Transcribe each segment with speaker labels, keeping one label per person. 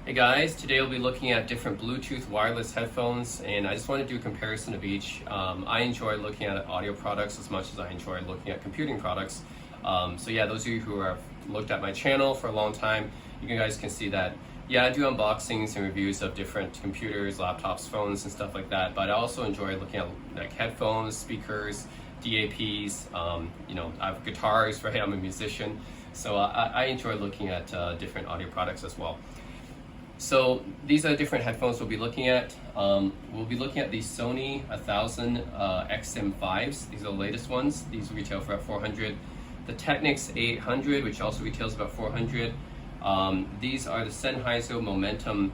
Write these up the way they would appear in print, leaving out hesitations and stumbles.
Speaker 1: Hey guys, today we'll be looking at different Bluetooth wireless headphones, and I just want to do a comparison of each. I enjoy looking at audio products as much as I enjoy looking at computing products. So yeah, those of you who have looked at my channel for a long time, you guys can see that, yeah, I do unboxings and reviews of different computers, laptops, phones, and stuff like that, but I also enjoy looking at like headphones, speakers, DAPs, I have guitars, right? I'm a musician, so I enjoy looking at different audio products as well. So these are the different headphones we'll be looking at. We'll be looking at the Sony XM5s. These are the latest ones. These retail for about $400. The Technics A800, which also retails about $400. These are the Sennheiser Momentum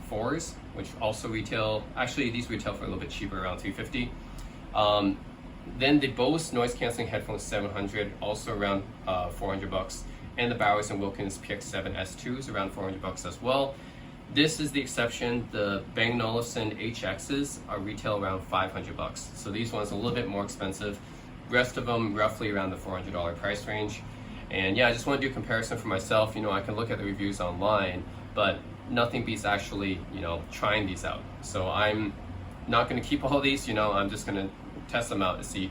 Speaker 1: 4s, which also retail, actually these retail for a little bit cheaper, around $350. Then the Bose noise canceling headphones 700, also around $400. And the Bowers & Wilkins PX7S2 is around $400 as well. This is the exception. The Bang & Olufsen HXs are retail around $500. So these ones are a little bit more expensive. Rest of them roughly around the $400 price range. And yeah, I just want to do a comparison for myself. I can look at the reviews online, but nothing beats actually, trying these out. So I'm not going to keep all these, I'm just going to test them out to see,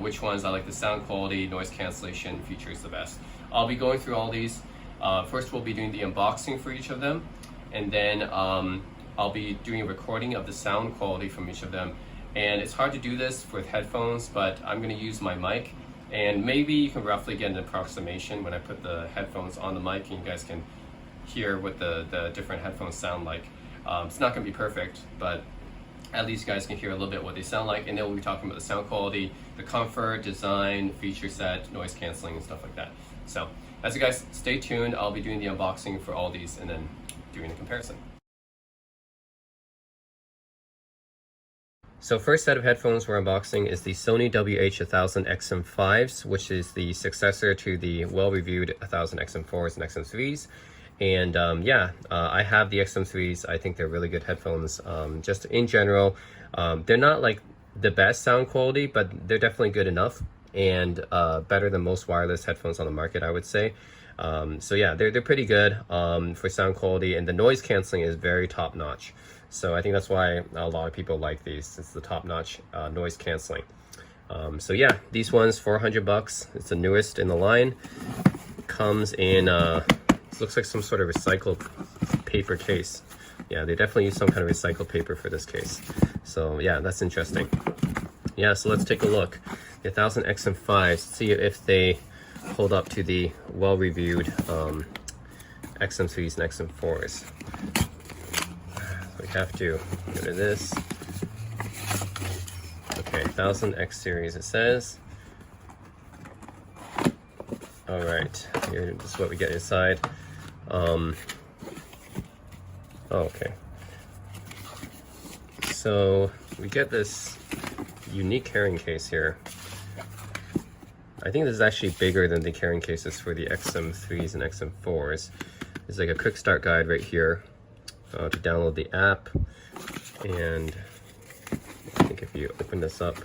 Speaker 1: which ones I like the sound quality, noise cancellation features the best. I'll be going through all these. First, we'll be doing the unboxing for each of them, and then I'll be doing a recording of the sound quality from each of them. And it's hard to do this with headphones, but I'm going to use my mic, and maybe you can roughly get an approximation when I put the headphones on the mic, and you guys can hear what the different headphones sound like. It's not going to be perfect, but at least you guys can hear a little bit what they sound like, and then we'll be talking about the sound quality, the comfort, design, feature set, noise canceling, and stuff like that. So as you guys stay tuned, I'll be doing the unboxing for all these and then doing a comparison. So first set of headphones we're unboxing is the Sony WH-1000 XM5s, which is the successor to the well-reviewed 1000 XM4s and XM3s. And I have the XM3s. I think they're really good headphones. Just in general, they're not like the best sound quality, but they're definitely good enough and better than most wireless headphones on the market, I would say. So yeah, they're pretty good for sound quality, and the noise canceling is very top notch. So I think that's why a lot of people like these. It's the top notch noise canceling. So yeah, these ones $400. It's the newest in the line. Comes in looks like some sort of recycled paper case. Yeah, they definitely use some kind of recycled paper for this case. So yeah, that's interesting. Yeah, so let's take a look. The 1000 XM5s, see if they hold up to the well-reviewed XM3s and XM4s. So we have to go to this. Okay, 1000 X series it says. All right, here this is what we get inside. Okay. So we get this unique carrying case here. I think this is actually bigger than the carrying cases for the XM3s and XM4s. There's like a quick start guide right here to download the app. And I think if you open this up,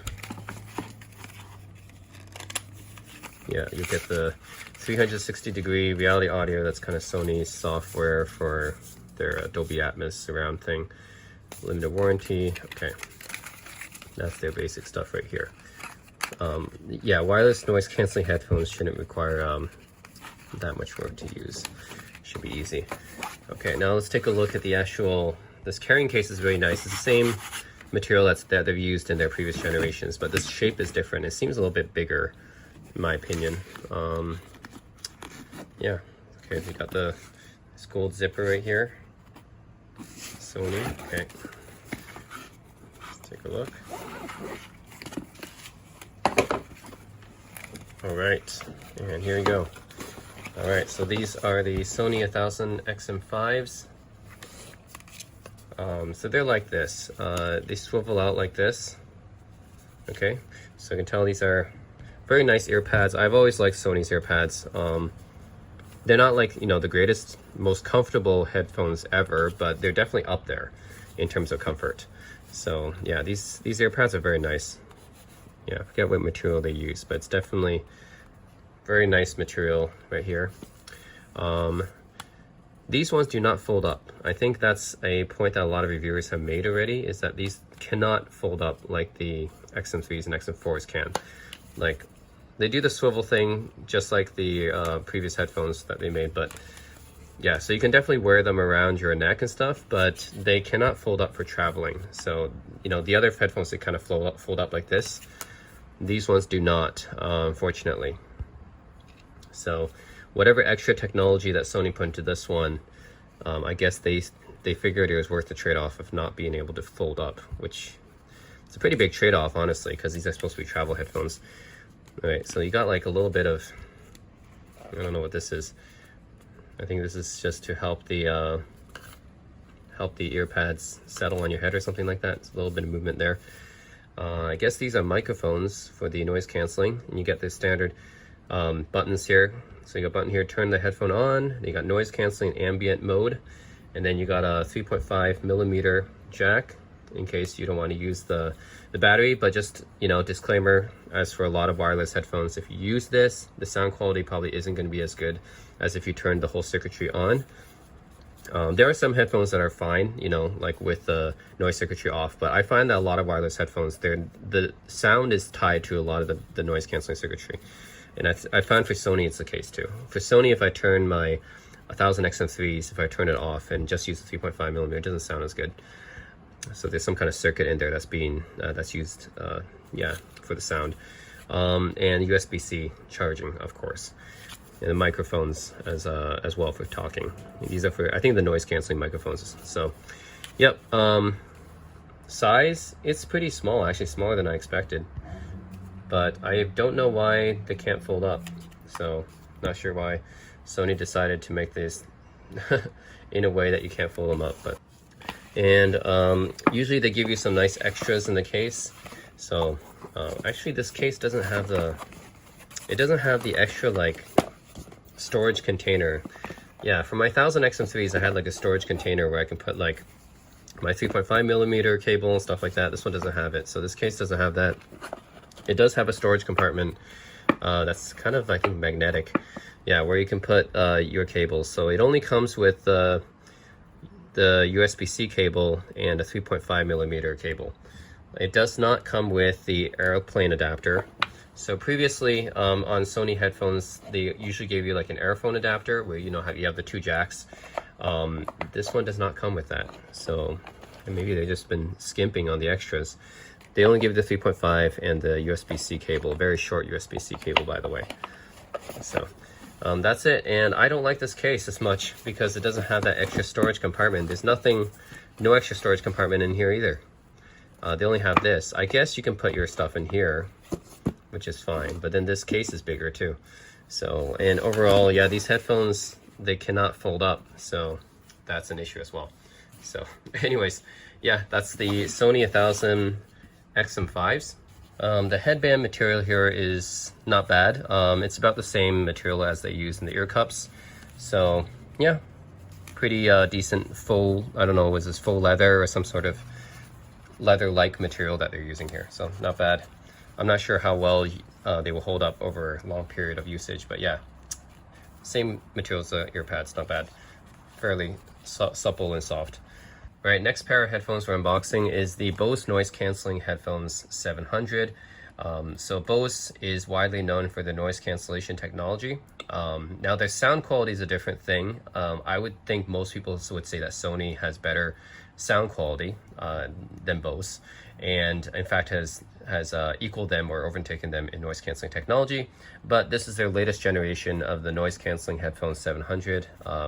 Speaker 1: yeah, you get the 360-degree reality audio. That's kind of Sony's software for their Dolby Atmos surround thing. Limited warranty. Okay, that's their basic stuff right here. Yeah, wireless noise canceling headphones shouldn't require that much work to use. Should be easy. Okay, now let's take a look at the actual. This carrying case is really nice. It's the same material that they've used in their previous generations, but this shape is different. It seems a little bit bigger, in my opinion. Yeah. Okay, we got this gold zipper right here. Sony. Okay. Let's take a look. All right, and here we go. All right, so these are the Sony 1000 XM5s. So they're like this. They swivel out like this. Okay, so I can tell these are very nice ear pads. I've always liked Sony's ear pads. They're not like, the greatest, most comfortable headphones ever, but they're definitely up there in terms of comfort. So yeah, these ear pads are very nice. Yeah, I forget what material they use, but it's definitely very nice material right here. These ones do not fold up. I think that's a point that a lot of reviewers have made already, is that these cannot fold up like the XM3s and XM4s can. Like, they do the swivel thing just like the previous headphones that they made, but yeah, so you can definitely wear them around your neck and stuff, but they cannot fold up for traveling. So, you know, the other headphones, they kind of fold up like this. These ones do not, unfortunately. So whatever extra technology that Sony put into this one, I guess they figured it was worth the trade-off of not being able to fold up, which it's a pretty big trade-off, honestly, because these are supposed to be travel headphones. All right, so you got like a little bit of, I don't know what this is. I think this is just to help the ear pads settle on your head or something like that. It's a little bit of movement there. I guess these are microphones for the noise canceling, and you get the standard buttons here. So you got a button here, turn the headphone on. You got noise canceling ambient mode, and then you got a 3.5 millimeter jack in case you don't want to use the battery. But just, you know, disclaimer, as for a lot of wireless headphones, if you use this, the sound quality probably isn't going to be as good as if you turn the whole circuitry on. There are some headphones that are fine, you know, like with the noise circuitry off, but I find that a lot of wireless headphones, the sound is tied to a lot of the noise canceling circuitry. And I found for Sony it's the case too. For Sony, if I turn my 1000 XM3s, if I turn it off and just use the 3.5 millimeter, it doesn't sound as good. So there's some kind of circuit in there that's being that's used, yeah, for the sound, and USB-C charging, of course, and the microphones as well for talking. These are for, I think, the noise canceling microphones. So, yep. Size, it's pretty small, actually smaller than I expected. But I don't know why they can't fold up. So, not sure why Sony decided to make this in a way that you can't fold them up. But and usually they give you some nice extras in the case. So actually, this case doesn't have the extra like storage container. Yeah, for my 1000 XM3s, I had like a storage container where I can put like my 3.5 millimeter cable and stuff like that. This one doesn't have it, so this case doesn't have that. It does have a storage compartment that's kind of, I think, magnetic. Yeah, where you can put your cables. So it only comes with the USB-C cable and a 3.5 millimeter cable. It does not come with the airplane adapter. So previously on Sony headphones, they usually gave you like an airphone adapter where, you know, you have the two jacks. This one does not come with that. So maybe they've just been skimping on the extras. They only give you the 3.5 and the USB-C cable, very short USB-C cable, by the way. So that's it. And I don't like this case as much because it doesn't have that extra storage compartment. There's no extra storage compartment in here either. They only have this. I guess you can put your stuff in here, which is fine, but then this case is bigger too. So, and overall, yeah, these headphones, they cannot fold up, so that's an issue as well. So anyways, yeah, that's the Sony 1000 XM5s. The headband material here is not bad. It's about the same material as they use in the ear cups. So yeah, pretty decent faux, I don't know, was this faux leather or some sort of leather-like material that they're using here. So not bad. I'm not sure how well they will hold up over a long period of usage, but yeah, same material as the ear pads, not bad. Fairly supple and soft. All right, next pair of headphones we're unboxing is the Bose noise canceling headphones 700. So Bose is widely known for their noise cancellation technology. Now their sound quality is a different thing. I would think most people would say that Sony has better sound quality than Bose, and in fact has equaled them or overtaken them in noise canceling technology. But this is their latest generation of the noise canceling headphones 700.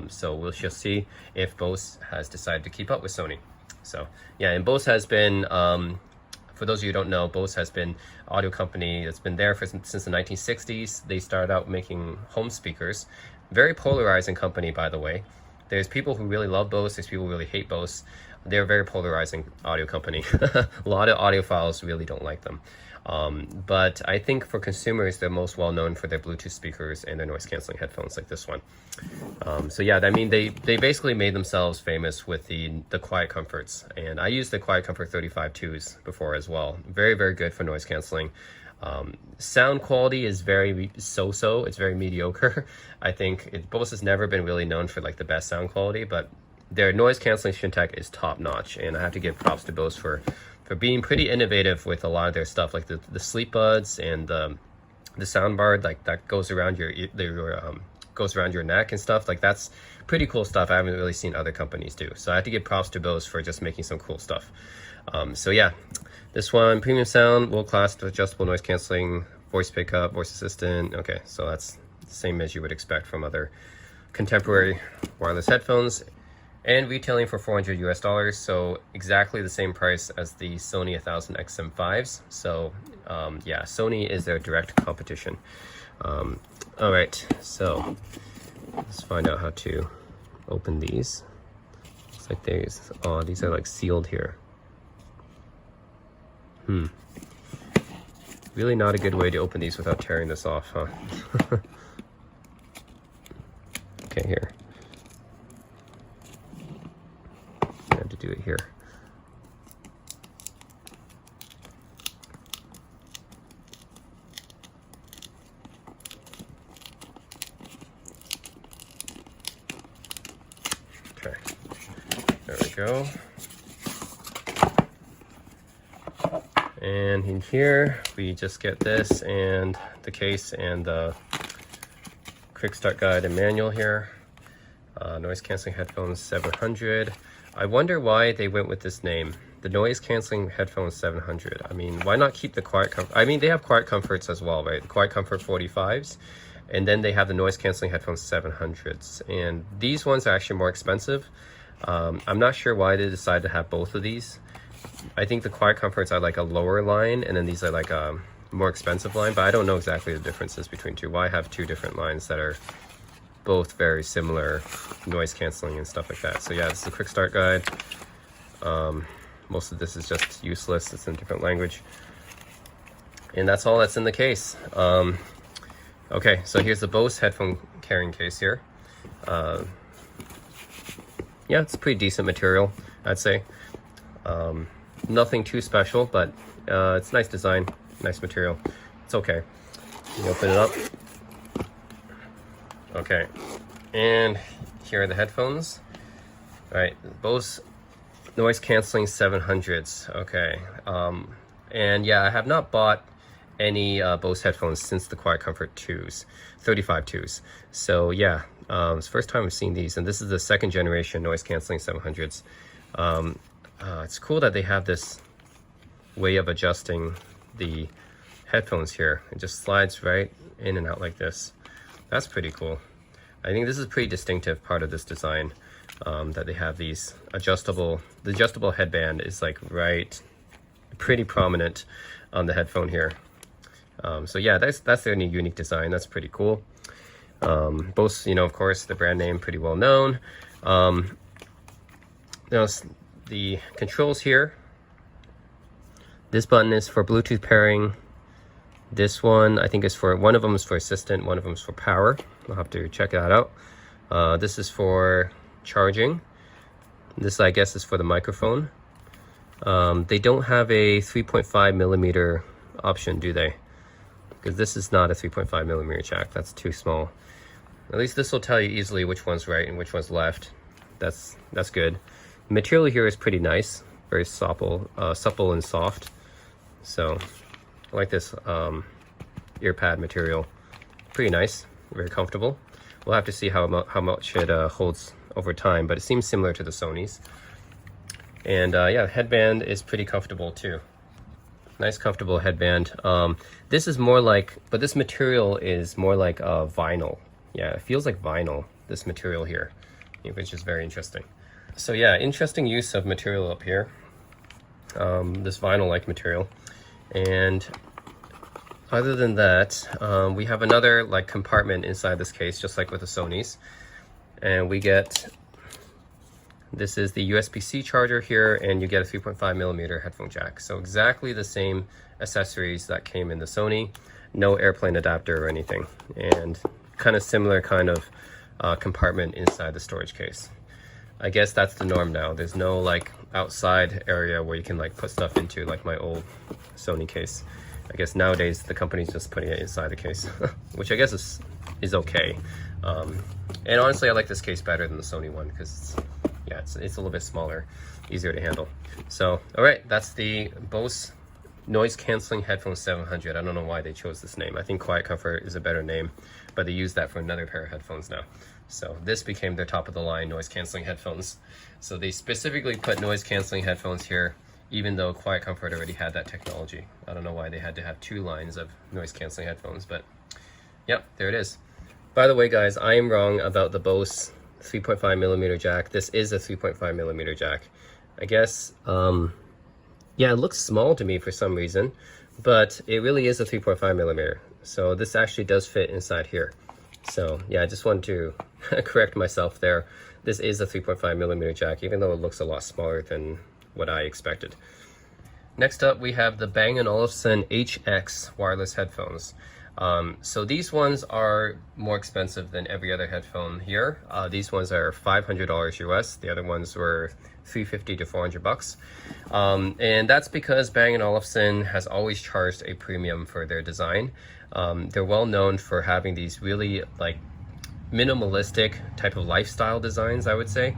Speaker 1: So we'll just see if Bose has decided to keep up with Sony. So yeah, and Bose has been, for those of you who don't know, Bose has been an audio company that's been there since the 1960s. They started out making home speakers. Very polarizing company, by the way. There's people who really love Bose, there's people who really hate Bose. They're a very polarizing audio company. A lot of audiophiles really don't like them. But I think for consumers, they're most well known for their Bluetooth speakers and their noise canceling headphones like this one. So yeah, I mean, they basically made themselves famous with the Quiet Comforts. And I used the Quiet Comfort 35 2s before as well. Very, very good for noise canceling. Sound quality is very so-so. It's very mediocre. I think Bose has never been really known for like the best sound quality, but their noise cancellation tech is top notch, and I have to give props to Bose for being pretty innovative with a lot of their stuff, like the sleep buds and the sound bar like that goes around your goes around your neck and stuff. Like that's pretty cool stuff I haven't really seen other companies do. So I have to give props to Bose for just making some cool stuff. So yeah, this one, premium sound, world-class adjustable noise canceling, voice pickup, voice assistant. Okay, so that's the same as you would expect from other contemporary wireless headphones, and retailing for $400 US, so exactly the same price as the Sony 1000 XM5s. So yeah, Sony is their direct competition. All right, so let's find out how to open these. Looks like these are like sealed here. Really not a good way to open these without tearing this off, huh? Okay, here. I have to do it here. Okay, there we go. And in here, we just get this and the case and the quick start guide and manual here. Noise canceling headphones 700. I wonder why they went with this name, the noise canceling headphones 700. I mean, why not keep the quiet comfort? I mean, they have quiet comforts as well, right? The quiet comfort 45s, and then they have the noise canceling headphones 700s. And these ones are actually more expensive. I'm not sure why they decided to have both of these. I think the quiet comforts are like a lower line, and then these are like a more expensive line, but I don't know exactly the differences between two. Why have two different lines that are both very similar noise canceling and stuff like that? So yeah, this is a quick start guide. Most of this is just useless. It's in a different language. And that's all that's in the case. Okay, so here's the Bose headphone carrying case here. Yeah, it's a pretty decent material, I'd say. Nothing too special, but it's nice design, nice material. It's okay. You open it up. Okay, and here are the headphones. All right, Bose noise canceling 700s. Okay, and yeah, I have not bought any Bose headphones since the Quiet Comfort 2s, 35 2s. So yeah, it's the first time I've seen these, and this is the second generation noise canceling 700s. It's cool that they have this way of adjusting the headphones here. It just slides right in and out like this. That's pretty cool. I think this is a pretty distinctive part of this design, that they have these the adjustable headband is like pretty prominent on the headphone here. So yeah, that's their unique design. That's pretty cool. Bose, of course, the brand name, pretty well known. Now the controls here. This button is for Bluetooth pairing. This one, I think, one of them is for assistant, one of them is for power. I'll have to check that out. This is for charging. This, I guess, is for the microphone. They don't have a 3.5 millimeter option, do they? Because this is not a 3.5 millimeter jack. That's too small. At least this will tell you easily which one's right and which one's left. That's good. The material here is pretty nice, very supple and soft. So I like this ear pad material. Pretty nice, very comfortable. We'll have to see how much it holds over time, but it seems similar to the Sony's. And yeah, the headband is pretty comfortable too. Nice comfortable headband. This is more like, but this material is more like vinyl. Yeah, it feels like vinyl, this material here, which is very interesting. So yeah, interesting use of material up here. This vinyl-like material. And other than that, we have another like compartment inside this case, just like with the Sony's. And we get, this is the USB-C charger here, and you get a 3.5 millimeter headphone jack. So exactly the same accessories that came in the Sony, no airplane adapter or anything. And kind of similar kind of compartment inside the storage case. I guess that's the norm now. There's no like outside area where you can like put stuff into, like my old Sony case. I guess nowadays the company's just putting it inside the case, which I guess is okay. And honestly, I like this case better than the Sony one because it's a little bit smaller, easier to handle. So, all right, that's the Bose noise canceling headphone 700. I don't know why they chose this name. I think Quiet Comfort is a better name, but they use that for another pair of headphones now. So this became their top of the line noise canceling headphones. So they specifically put noise canceling headphones here, even though Quiet Comfort already had that technology. I don't know why they had to have two lines of noise canceling headphones, but yep, there it is. By the way, guys, I am wrong about the Bose 3.5mm jack. This is a 3.5mm jack. I guess, yeah, it looks small to me for some reason, but it really is a 3.5mm. So this actually does fit inside here. So yeah, I just wanted to correct myself there. This is a 3.5mm jack, even though it looks a lot smaller than what I expected. Next up, we have the Bang & Olufsen HX wireless headphones. So these ones are more expensive than every other headphone here. These ones are $500 US. The other ones were $350 to $400. And that's because Bang & Olufsen has always charged a premium for their design. They're well known for having these really like minimalistic type of lifestyle designs, I would say.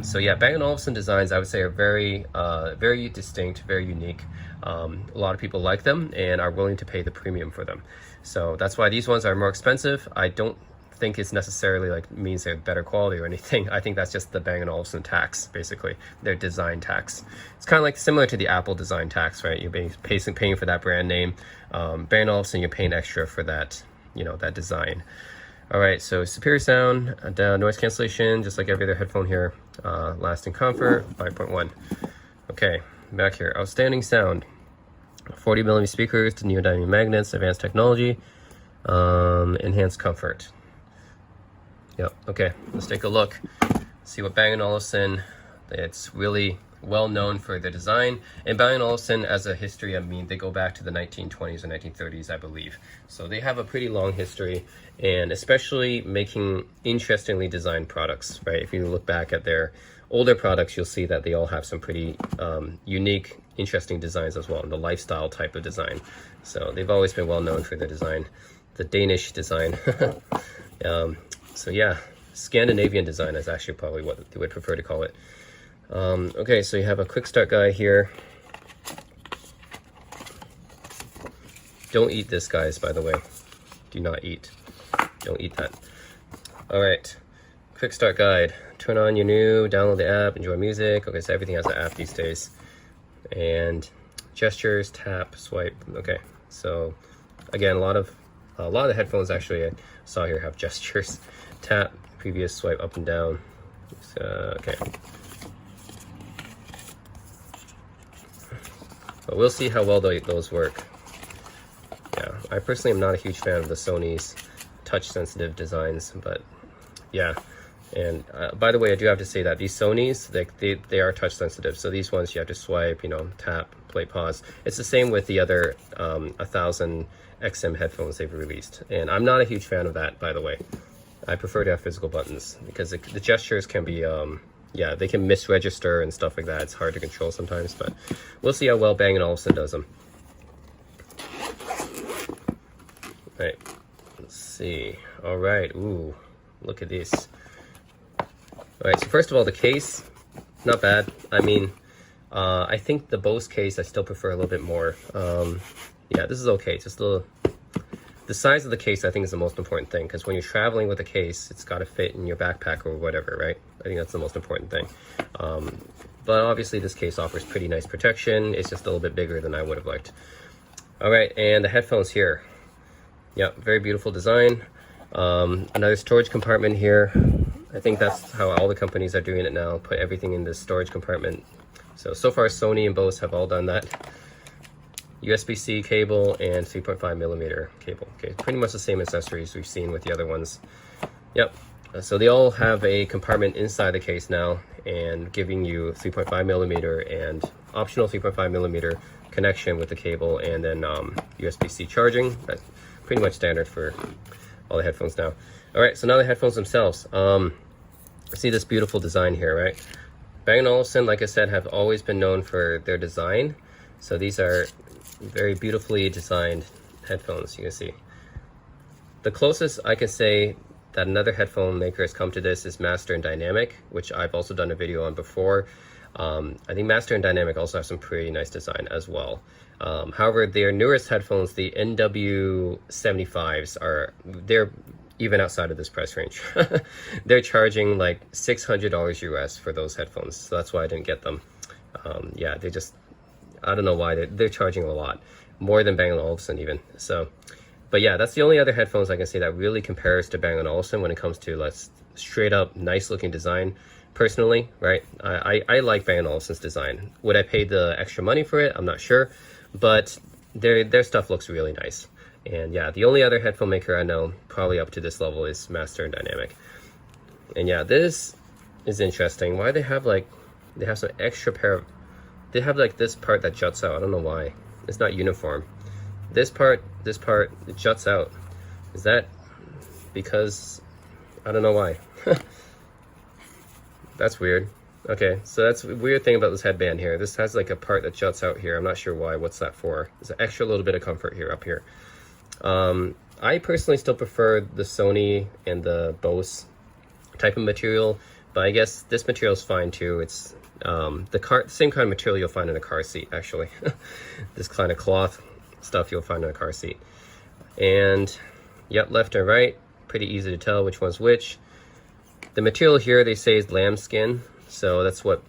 Speaker 1: So yeah, Bang & Olufsen designs, I would say, are very, very distinct, very unique. A lot of people like them and are willing to pay the premium for them. So that's why these ones are more expensive. I don't think it's necessarily like means they're better quality or anything. I think that's just the Bang & Olufsen tax, basically, their design tax. It's kind of like similar to the Apple design tax, right? You're paying for that brand name. Bang & Olufsen, you're paying extra for that, that design. All right, so superior sound, noise cancellation, just like every other headphone here. Lasting comfort, 5.1. Okay, back here, outstanding sound. 40mm speakers, neodymium magnets, advanced technology, enhanced comfort. Yep, okay, let's take a look. See what Bang & Olufsen, it's really well known for their design. And Bang & Olufsen, as a history, I mean, they go back to the 1920s and 1930s, I believe. So they have a pretty long history, and especially making interestingly designed products, right? If you look back at their older products, you'll see that they all have some pretty unique, interesting designs as well, and the lifestyle type of design. So they've always been well known for their design, the Danish design. So yeah, Scandinavian design is actually probably what they would prefer to call it. Okay, so you have a quick start guide here. Don't eat this, guys, by the way. Do not eat. Don't eat that. All right, quick start guide. Turn on your new, download the app, enjoy music. Okay, so everything has an app these days. And gestures, tap, swipe. Okay, so again, a lot of the headphones actually I saw here have gestures. Tap, previous, swipe up and down. Okay. But we'll see how well those work. Yeah, I personally am not a huge fan of the Sony's touch-sensitive designs, but yeah. And by the way, I do have to say that these Sonys, they are touch-sensitive. So these ones you have to swipe, tap, play, pause. It's the same with the other 1000 XM headphones they've released. And I'm not a huge fan of that, by the way. I prefer to have physical buttons because the gestures can be, yeah, they can misregister and stuff like that. It's hard to control sometimes, but we'll see how well Bang & Olufsen does them. All right, let's see. All right, ooh, look at this. All right, so first of all, the case, not bad. I mean, I think the Bose case I still prefer a little bit more. Yeah, this is okay. Just the size of the case I think is the most important thing, because when you're traveling with a case, it's got to fit in your backpack or whatever, right? I think that's the most important thing. But obviously this case offers pretty nice protection. It's just a little bit bigger than I would have liked. All right, and the headphones here. Yeah, very beautiful design. Another storage compartment here. I think that's how all the companies are doing it now, put everything in this storage compartment. So far Sony and Bose have all done that. USB-C cable and 3.5mm cable. Okay, pretty much the same accessories we've seen with the other ones. Yep, so they all have a compartment inside the case now and giving you 3.5mm and optional 3.5mm connection with the cable, and then USB-C charging. That's pretty much standard for all the headphones now. All right, so now the headphones themselves. See this beautiful design here, right? Bang & Olufsen, like I said, have always been known for their design. So these are Very beautifully designed headphones, you can see. The closest I can say that another headphone maker has come to this is Master and Dynamic, which I've also done a video on before. I think Master and Dynamic also have some pretty nice design as well. However, their newest headphones, the NW75s, they're even outside of this price range. They're charging like $600 US for those headphones, so that's why I didn't get them. Yeah, they just, I don't know why they're charging a lot, more than Bang & Olufsen even. So, but yeah, that's the only other headphones I can say that really compares to Bang & Olufsen when it comes to like straight up nice looking design. Personally, right, I like Bang & Olufsen's design. Would I pay the extra money for it? I'm not sure, but their stuff looks really nice. And yeah, the only other headphone maker I know probably up to this level is Master and Dynamic. And yeah, this is interesting. Why they have some extra pair of, they have like this part that juts out. I don't know why. It's not uniform. This part, it juts out. Is that because, I don't know why. That's weird. Okay, so that's a weird thing about this headband here. This has like a part that juts out here. I'm not sure why. What's that for? There's an extra little bit of comfort here up here. I personally still prefer the Sony and the Bose type of material, but I guess this material is fine too. It's the same kind of material you'll find in a car seat, actually. This kind of cloth stuff you'll find in a car seat. And yep, left and right, pretty easy to tell which one's which. The material here they say is lambskin, so that's what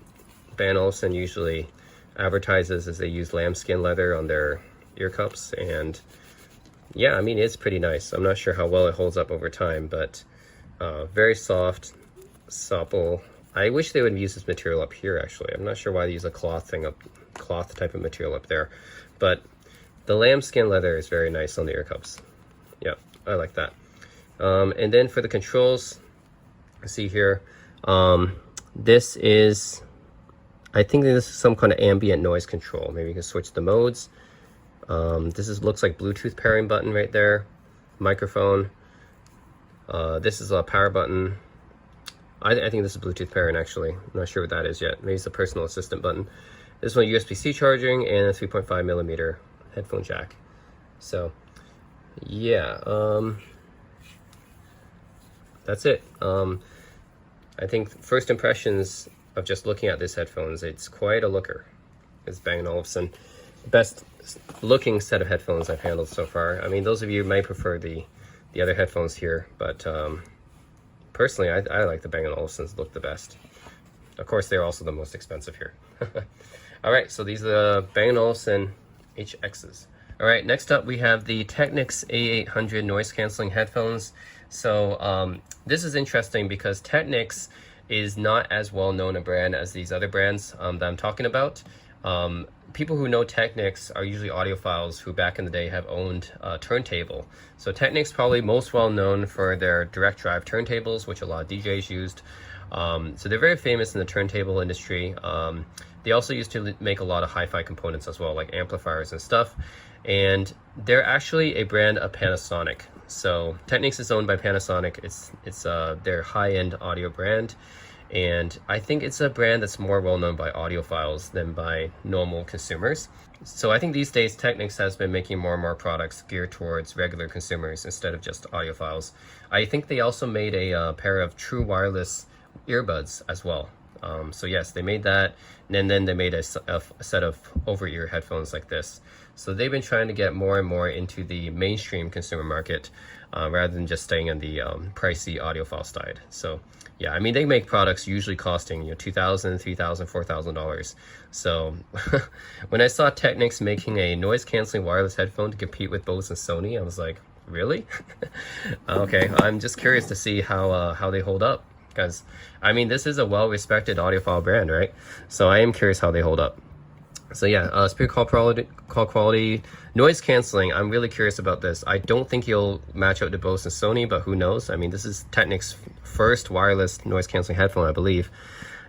Speaker 1: Bang & Olufsen usually advertises, as they use lambskin leather on their ear cups. And yeah, I mean, it's pretty nice. I'm not sure how well it holds up over time, but very soft, supple. I wish they would use this material up here, actually. I'm not sure why they use a cloth type of material up there, but the lambskin leather is very nice on the ear cups. Yeah, I like that. And then for the controls, see here, this is, I think this is some kind of ambient noise control. Maybe you can switch the modes. Looks like Bluetooth pairing button right there, microphone. This is a power button. I think this is Bluetooth pairing, actually. I'm not sure what that is yet. Maybe it's a personal assistant button. This one, USB-C charging and a 3.5 millimeter headphone jack. So yeah, that's it. I think first impressions of just looking at these headphones, it's quite a looker. It's Bang & Olufsen. Best looking set of headphones I've handled so far. I mean, those of you might prefer the other headphones here, but personally, I like the Bang & Olufsen's look the best. Of course, they're also the most expensive here. All right, so these are the Bang & Olufsen HXs. All right, next up we have the Technics A800 noise canceling headphones. So this is interesting because Technics is not as well known a brand as these other brands that I'm talking about. People who know Technics are usually audiophiles who back in the day have owned a turntable. So Technics probably most well known for their direct drive turntables, which a lot of DJs used. So they're very famous in the turntable industry. They also used to make a lot of hi-fi components as well, like amplifiers and stuff. And they're actually a brand of Panasonic. So Technics is owned by Panasonic. It's their high-end audio brand. And I think it's a brand that's more well-known by audiophiles than by normal consumers. So I think these days Technics has been making more and more products geared towards regular consumers instead of just audiophiles. I think they also made a pair of true wireless earbuds as well. So yes, they made that, and then they made a set of over-ear headphones like this. So they've been trying to get more and more into the mainstream consumer market rather than just staying on the pricey audiophile side. So yeah, I mean, they make products usually costing $2,000, $3,000, $4,000. So when I saw Technics making a noise canceling wireless headphone to compete with Bose and Sony, I was like, really? Okay, I'm just curious to see how they hold up. Because, I mean, this is a well-respected audiophile brand, right? So I am curious how they hold up. So yeah, speaker call quality, noise canceling, I'm really curious about this. I don't think you'll match up to Bose and Sony, but who knows? I mean, this is Technics' first wireless noise canceling headphone, I believe.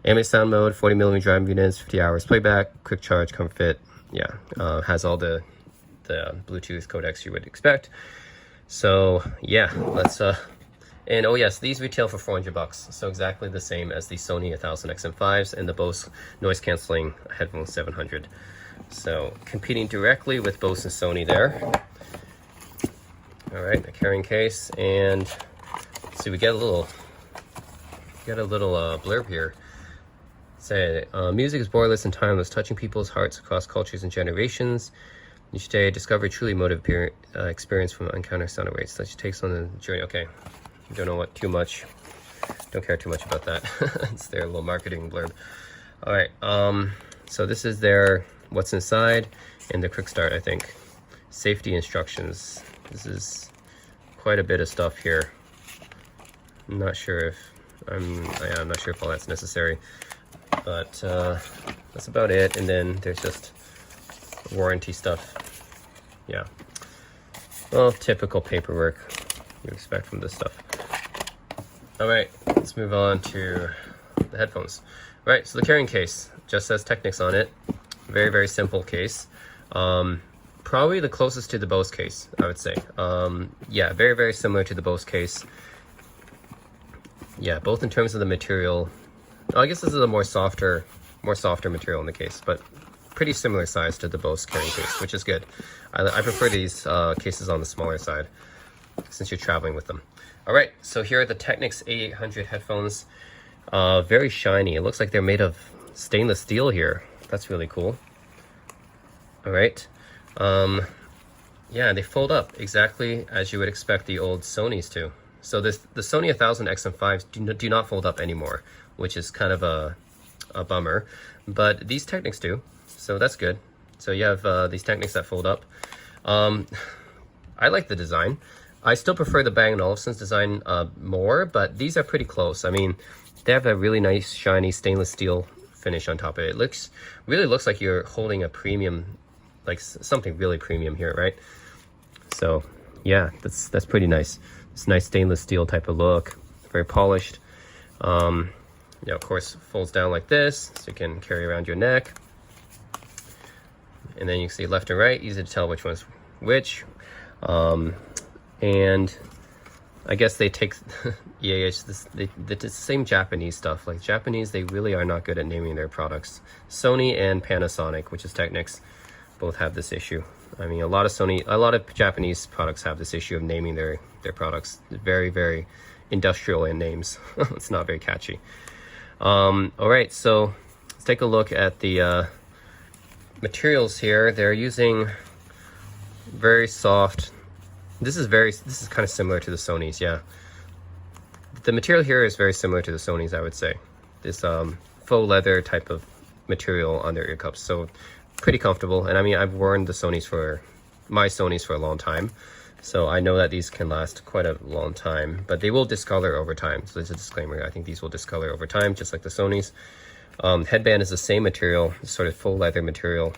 Speaker 1: Ambient sound mode, 40mm driving units, 50 hours playback, quick charge, comfort fit. Yeah, has all the Bluetooth codecs you would expect. So yeah, let's and oh yes, these retail for $400, so exactly the same as the Sony 1000 XM5s and the Bose noise canceling headphone 700. So competing directly with Bose and Sony there. All right, the carrying case, and see, we get a little blurb here. Say, music is borderless and timeless, touching people's hearts across cultures and generations. Each day, discover a truly emotive experience from uncounted sound waves. Such takes on the journey. Okay, don't know what too much. Don't care too much about that. It's their little marketing blurb. All right, so this is their what's inside and the quick start, I think. Safety instructions. This is quite a bit of stuff here. I'm not sure if I'm not sure if all that's necessary, but that's about it. And then there's just warranty stuff. Yeah, well, typical paperwork you expect from this stuff. All right, let's move on to the headphones. All right, so the carrying case just says Technics on it. Very, very simple case. Probably the closest to the Bose case, I would say. Yeah, very, very similar to the Bose case. Yeah, both in terms of the material. I guess this is a more softer material in the case, but pretty similar size to the Bose carrying case, which is good. I prefer these cases on the smaller side since you're traveling with them. All right, so here are the Technics A800 headphones. Very shiny. It looks like they're made of stainless steel here. That's really cool. All right. Yeah, they fold up exactly as you would expect the old Sonys to. So the Sony XM5s do not fold up anymore, which is kind of a bummer. But these Technics do, so that's good. So you have these Technics that fold up. I like the design. I still prefer the Bang & Olufsen's design more, but these are pretty close. I mean, they have a really nice, shiny stainless steel finish on top of it. It really looks like you're holding a premium, like something really premium here, right? So yeah, that's pretty nice. It's nice stainless steel type of look, very polished. Yeah, of course, folds down like this, so you can carry around your neck. And then you can see left and right, easy to tell which one's which. And I guess they take it's the same Japanese stuff. Like Japanese, they really are not good at naming their products. Sony and Panasonic, which is Technics, both have this issue. I mean, a lot of Japanese products have this issue of naming their products. Very, very industrial in names. It's not very catchy. All right, so let's take a look at the materials here. They're using very soft. This is kind of similar to the Sonys, yeah. The material here is very similar to the Sonys, I would say. This faux leather type of material on their ear cups, so pretty comfortable. And I mean, I've worn my Sonys for a long time, so I know that these can last quite a long time, but they will discolor over time. So there's a disclaimer. I think these will discolor over time, just like the Sonys. Headband is the same material, sort of faux leather material.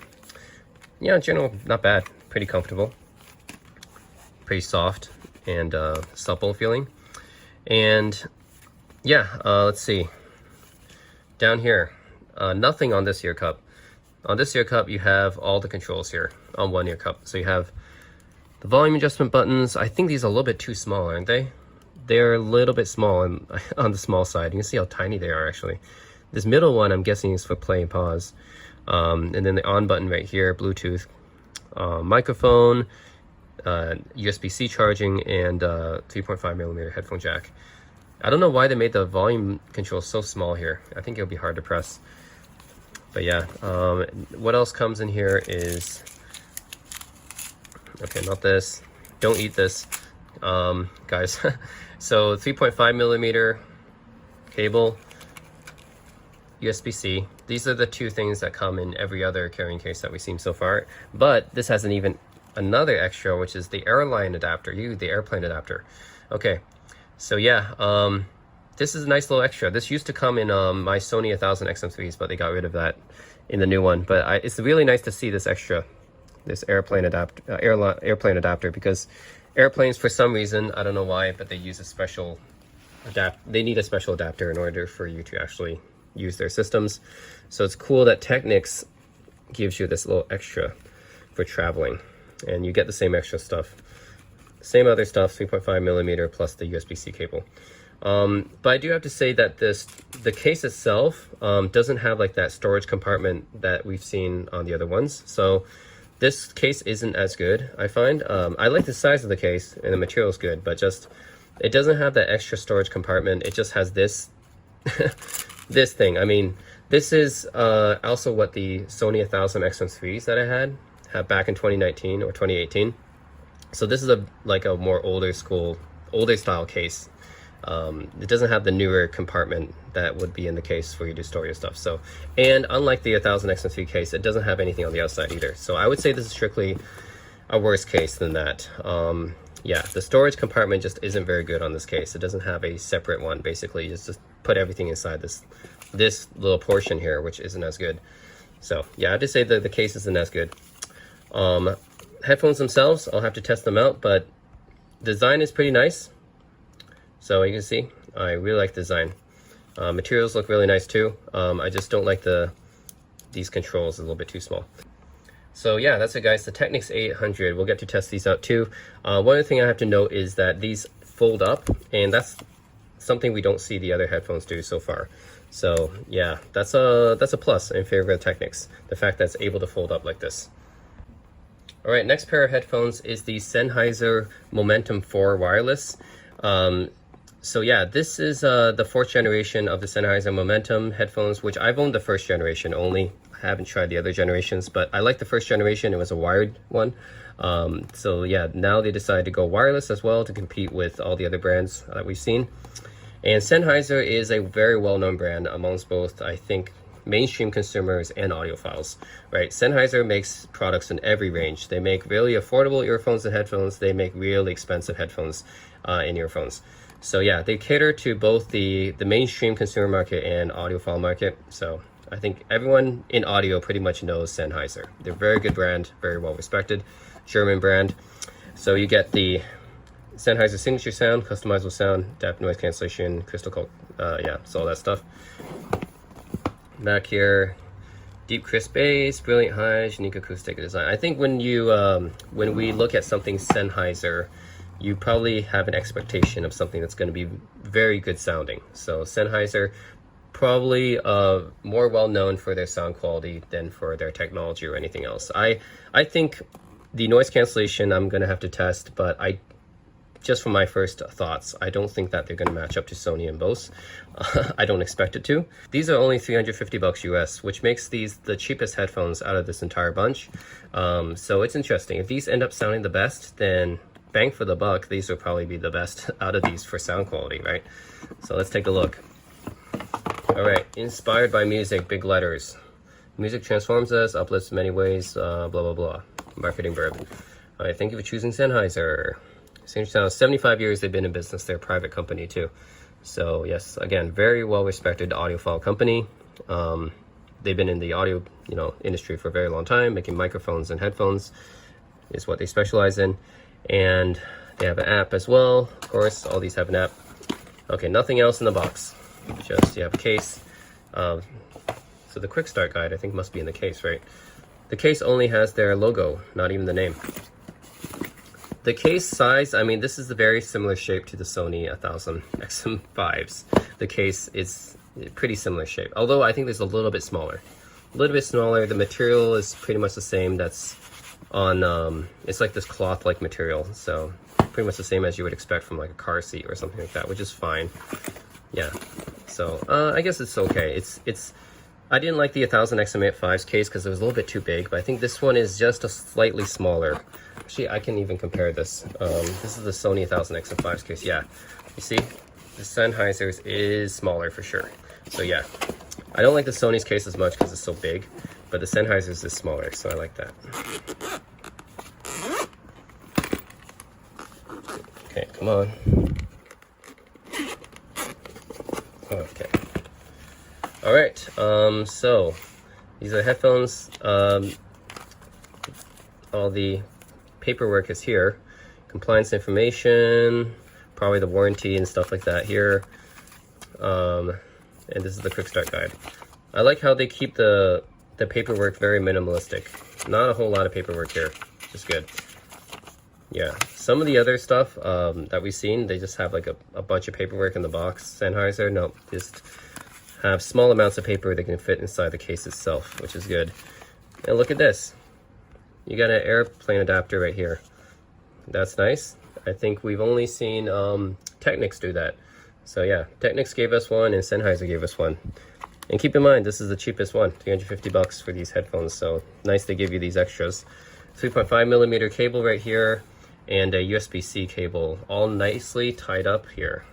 Speaker 1: Yeah, in general, not bad. Pretty comfortable. Pretty soft and supple feeling. And yeah, let's see. Down here, nothing on this ear cup. On this ear cup, you have all the controls here on one ear cup. So you have the volume adjustment buttons. I think these are a little bit too small, aren't they? They're a little bit small on the small side. You can see how tiny they are, actually. This middle one, I'm guessing, is for play and pause. And then the on button right here, Bluetooth, microphone, USB-C charging, and 3.5mm headphone jack. I don't know why they made the volume control so small here. I think it'll be hard to press. But yeah, what else comes in here is, okay, not this. Don't eat this, guys. So 3.5mm cable, USB-C. These are the two things that come in every other carrying case that we've seen so far. But this has another extra, which is the airplane adapter. The airplane adapter. Okay, so yeah, this is a nice little extra. This used to come in my Sony 1000 XM3s, but they got rid of that in the new one. But it's really nice to see this extra, this airplane adapter, because airplanes, for some reason, I don't know why, but they use a special they need a special adapter in order for you to actually use their systems. So it's cool that Technics gives you this little extra for traveling, and you get the same extra stuff, same other stuff, 3.5mm plus the USB-C cable. But I do have to say that the case itself doesn't have like that storage compartment that we've seen on the other ones. So this case isn't as good, I find. I like the size of the case and the material is good, but just it doesn't have that extra storage compartment. It just has this this thing. I mean, this is also what the Sony XM5 XM3s that I had back in 2019 or 2018. So this is like a more older style case. It doesn't have the newer compartment that would be in the case for you to store your stuff. So, and unlike the 1000 XM3 case, it doesn't have anything on the outside either. So I would say this is strictly a worse case than that. Yeah, the storage compartment just isn't very good on this case. It doesn't have a separate one. Basically, you just put everything inside this little portion here, which isn't as good. So yeah, I have to say that the case isn't as good. Headphones themselves, I'll have to test them out, but design is pretty nice. So you can see, I really like the design. Materials look really nice too. I just don't like these controls, a little bit too small. So yeah, that's it guys, the Technics A800. We'll get to test these out too. One other thing I have to note is that these fold up, and that's something we don't see the other headphones do so far. So yeah, that's a plus in favor of the Technics, the fact that it's able to fold up like this. All right, next pair of headphones is the Sennheiser Momentum 4 wireless. So yeah, this is the 4th generation of the Sennheiser Momentum headphones, which I've owned the 1st generation only. I haven't tried the other generations, but I like the 1st generation. It was a wired one. So yeah, now they decided to go wireless as well to compete with all the other brands that we've seen. And Sennheiser is a very well-known brand amongst both, I think, mainstream consumers and audiophiles, right? Sennheiser makes products in every range. They make really affordable earphones and headphones. They make really expensive headphones and earphones. So yeah, they cater to both the mainstream consumer market and audiophile market. So I think everyone in audio pretty much knows Sennheiser. They're a very good brand, very well respected, German brand. So you get the Sennheiser signature sound, customizable sound, depth, noise cancellation, crystal, yeah, so all that stuff. Back here, deep crisp bass, brilliant highs, unique acoustic design. I think when we look at something Sennheiser, you probably have an expectation of something that's going to be very good sounding. So Sennheiser, probably more well known for their sound quality than for their technology or anything else. I think the noise cancellation I'm going to have to test, but just from my first thoughts, I don't think that they're going to match up to Sony and Bose. I don't expect it to. These are only $350 US, which makes these the cheapest headphones out of this entire bunch. So it's interesting. If these end up sounding the best, then bang for the buck, these will probably be the best out of these for sound quality, right? So let's take a look. All right, inspired by music, big letters. Music transforms us, uplifts in many ways, blah, blah, blah. Marketing verb. All right, thank you for choosing Sennheiser. Signature sound, 75 years they've been in business. They're a private company too. So yes, again, very well respected audiophile company. They've been in the audio, industry for a very long time, making microphones and headphones is what they specialize in. And they have an app as well. Of course, all these have an app. Okay, nothing else in the box. Just you have a case. So the quick start guide, I think, must be in the case, right? The case only has their logo, not even the name. The case size, I mean, this is a very similar shape to the Sony 1000 XM5s. The case is pretty similar shape, although I think there's a little bit smaller. A little bit smaller. The material is pretty much the same. That's on, it's like this cloth-like material, so pretty much the same as you would expect from like a car seat or something like that, which is fine. Yeah, so I guess it's okay. I didn't like the 1000 XM5's case because it was a little bit too big, but I think this one is just a slightly smaller. Actually, I can even compare this. This is the Sony 1000 XM5's case. Yeah, you see, the Sennheiser's is smaller for sure. So yeah, I don't like the Sony's case as much because it's so big, but the Sennheiser's is smaller, so I like that. Okay, come on. Okay. All right. So these are headphones. All the paperwork is here. Compliance information, probably the warranty and stuff like that here. And this is the quick start guide. I like how they keep the paperwork very minimalistic. Not a whole lot of paperwork here, which is good. Yeah, some of the other stuff that we've seen, they just have like a bunch of paperwork in the box. Sennheiser, no, just have small amounts of paper that can fit inside the case itself, which is good. And look at this. You got an airplane adapter right here. That's nice. I think we've only seen Technics do that. So yeah, Technics gave us one and Sennheiser gave us one. And keep in mind, this is the cheapest one, 350 bucks for these headphones. So nice they give you these extras. 3.5 millimeter cable right here and a USB-C cable, all nicely tied up here.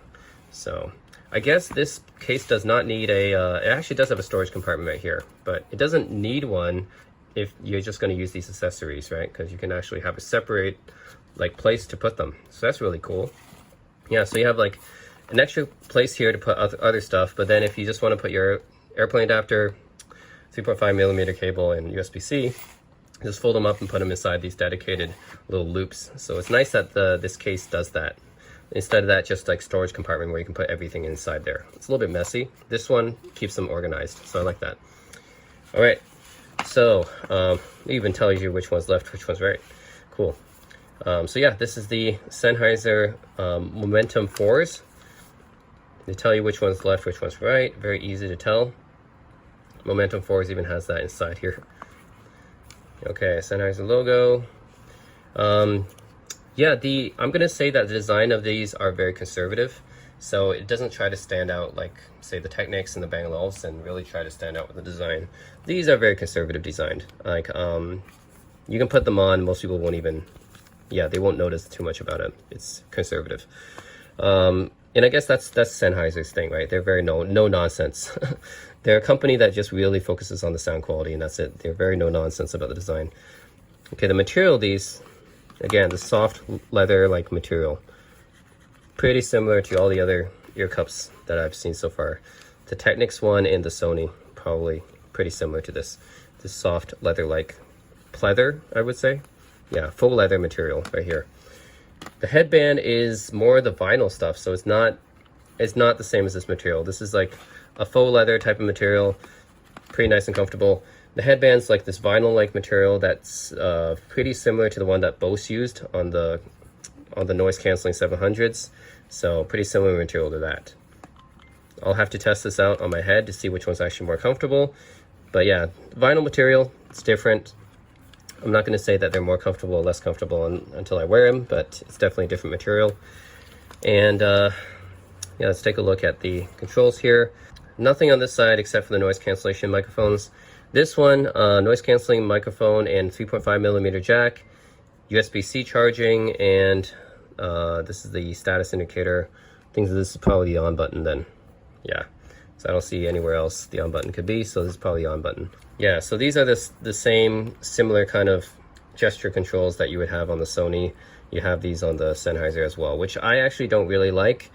Speaker 1: So I guess this case does not need a, it actually does have a storage compartment right here, but it doesn't need one if you're just going to use these accessories, right? Because you can actually have a separate like place to put them. So that's really cool. Yeah, so you have like an extra place here to put other stuff, but then if you just want to put your airplane adapter, 3.5 millimeter cable, and USB-C, just fold them up and put them inside these dedicated little loops. So it's nice that this case does that. Instead of that just like storage compartment where you can put everything inside there. It's a little bit messy. This one keeps them organized, so I like that. All right, so it even tells you which one's left, which one's right. Cool. So yeah, this is the Sennheiser Momentum 4s. They tell you which one's left, which one's right. Very easy to tell. Momentum 4s even has that inside here. Okay, Sennheiser logo. Yeah, I'm gonna say that the design of these are very conservative. So it doesn't try to stand out like, say, the Technics and the Bang & Olufsen really try to stand out with the design. These are very conservative designed. Like, you can put them on, most people won't even, yeah, they won't notice too much about it. It's conservative. And I guess that's Sennheiser's thing, right? They're very no nonsense. They're a company that just really focuses on the sound quality, and that's it. They're very no nonsense about the design. Okay, the material of these, again, the soft leather like material, pretty similar to all the other ear cups that I've seen so far. The Technics one and the Sony, probably pretty similar to this soft leather like pleather, I would say. Yeah, full leather material right here. The headband is more the vinyl stuff, so it's not the same as this material. This is like a faux leather type of material, pretty nice and comfortable. The headband's like this vinyl like material that's pretty similar to the one that Bose used on the noise canceling 700s, so pretty similar material to that. I'll have to test this out on my head to see which one's actually more comfortable, but yeah, vinyl material, it's different. I'm not going to say that they're more comfortable or less comfortable until I wear them, but it's definitely a different material. And yeah, let's take a look at the controls here. Nothing on this side except for the noise cancellation microphones. This one, noise canceling microphone and 3.5 millimeter jack, USB-C charging, and this is the status indicator. I think this is probably the on button then. Yeah, so I don't see anywhere else the on button could be, so this is probably the on button. Yeah, so these are the same similar kind of gesture controls that you would have on the Sony. You have these on the Sennheiser as well, which I actually don't really like.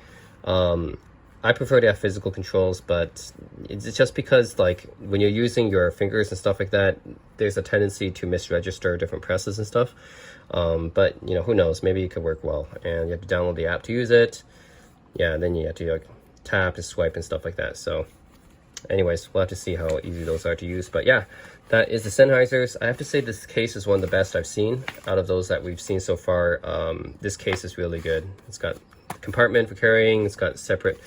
Speaker 1: I prefer to have physical controls, but it's just because like when you're using your fingers and stuff like that, there's a tendency to misregister different presses and stuff. But you know, who knows, maybe it could work well, and you have to download the app to use it. Yeah, and then you have to like tap and swipe and stuff like that. So anyways, we'll have to see how easy those are to use. But yeah, that is the Sennheisers. I have to say this case is one of the best I've seen out of those that we've seen so far. This case is really good. It's got a compartment for carrying, it's got separate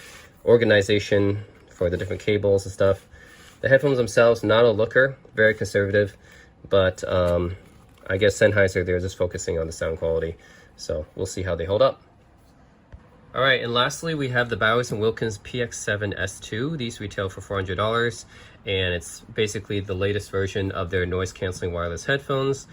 Speaker 1: organization for the different cables and stuff. The headphones themselves, not a looker, very conservative, but I guess Sennheiser, they're just focusing on the sound quality. So we'll see how they hold up. All right, and lastly, we have the Bose Wilkins PX7S2. These retail for $400, and it's basically the latest version of their noise-canceling wireless headphones.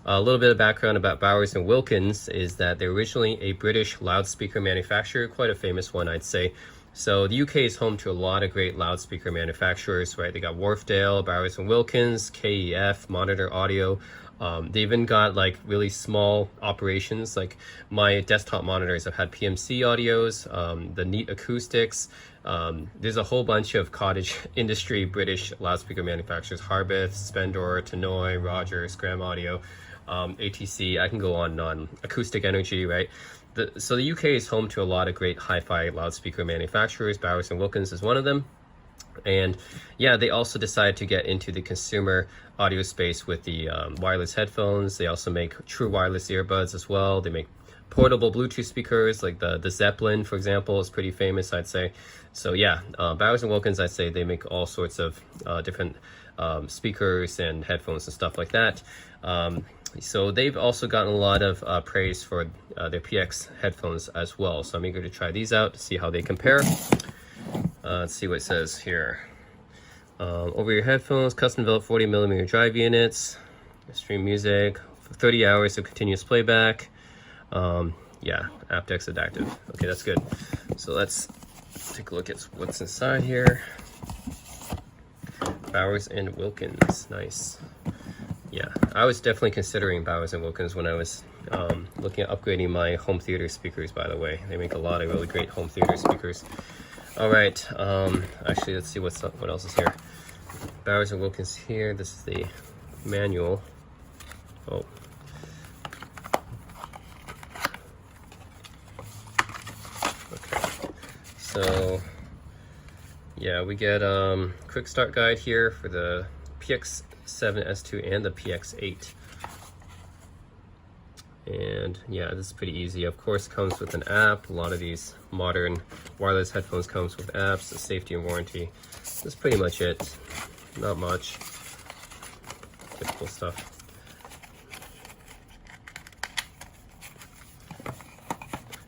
Speaker 1: A little bit of background about Bose and Wilkins is that they're originally a British loudspeaker manufacturer, quite a famous one, I'd say. So the UK is home to a lot of great loudspeaker manufacturers, right? They got Wharfedale, Bose and Wilkins, KEF, Monitor Audio. They even got like really small operations, like my desktop monitors have had PMC audios, the Neat Acoustics. There's a whole bunch of cottage industry British loudspeaker manufacturers: Harbeth, Spendor, Tannoy, Rogers, Graham Audio, ATC. I can go on and on. Acoustic Energy, right? So the UK is home to a lot of great hi-fi loudspeaker manufacturers. Bose and Wilkins is one of them. And yeah, they also decided to get into the consumer audio space with the wireless headphones. They also make true wireless earbuds as well. They make portable Bluetooth speakers, like the Zeppelin, for example, is pretty famous, I'd say. So yeah, Bowers & Wilkins, I'd say they make all sorts of different speakers and headphones and stuff like that. So they've also gotten a lot of praise for their PX headphones as well. So I'm eager to try these out to see how they compare. Let's see what it says here. Over-ear headphones, custom developed 40mm drive units, stream music, 30 hours of continuous playback. Yeah, aptX adaptive. Okay, that's good. So let's take a look at what's inside here. Bowers & Wilkins, nice. Yeah, I was definitely considering Bowers & Wilkins when I was looking at upgrading my home theater speakers, by the way. They make a lot of really great home theater speakers. All right, actually, let's see what else is here. Bowers & Wilkins here. This is the manual. Oh. Okay. So, yeah, we get quick start guide here for the PX7S2 and the PX8. And yeah, this is pretty easy. Of course, comes with an app. A lot of these modern wireless headphones comes with apps, safety and warranty. That's pretty much it. Not much. Typical stuff.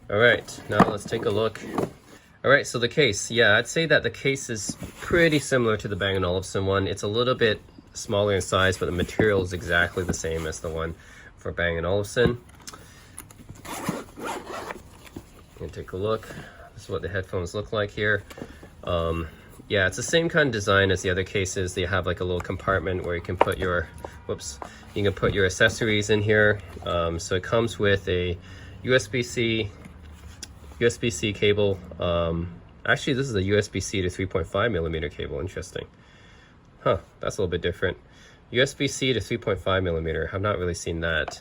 Speaker 1: All right, now let's take a look. All right, so the case. Yeah, I'd say that the case is pretty similar to the Bang & Olufsen one. It's a little bit smaller in size, but the material is exactly the same as the one for Bang & Olufsen. And take a look. This is what the headphones look like here. Yeah, it's the same kind of design as the other cases. They have like a little compartment where you can put your, you can put your accessories in here. So it comes with a USB-C cable. Actually, this is a USB-C to 3.5mm cable. Interesting. Huh, that's a little bit different. USB-C to 3.5mm. I've not really seen that.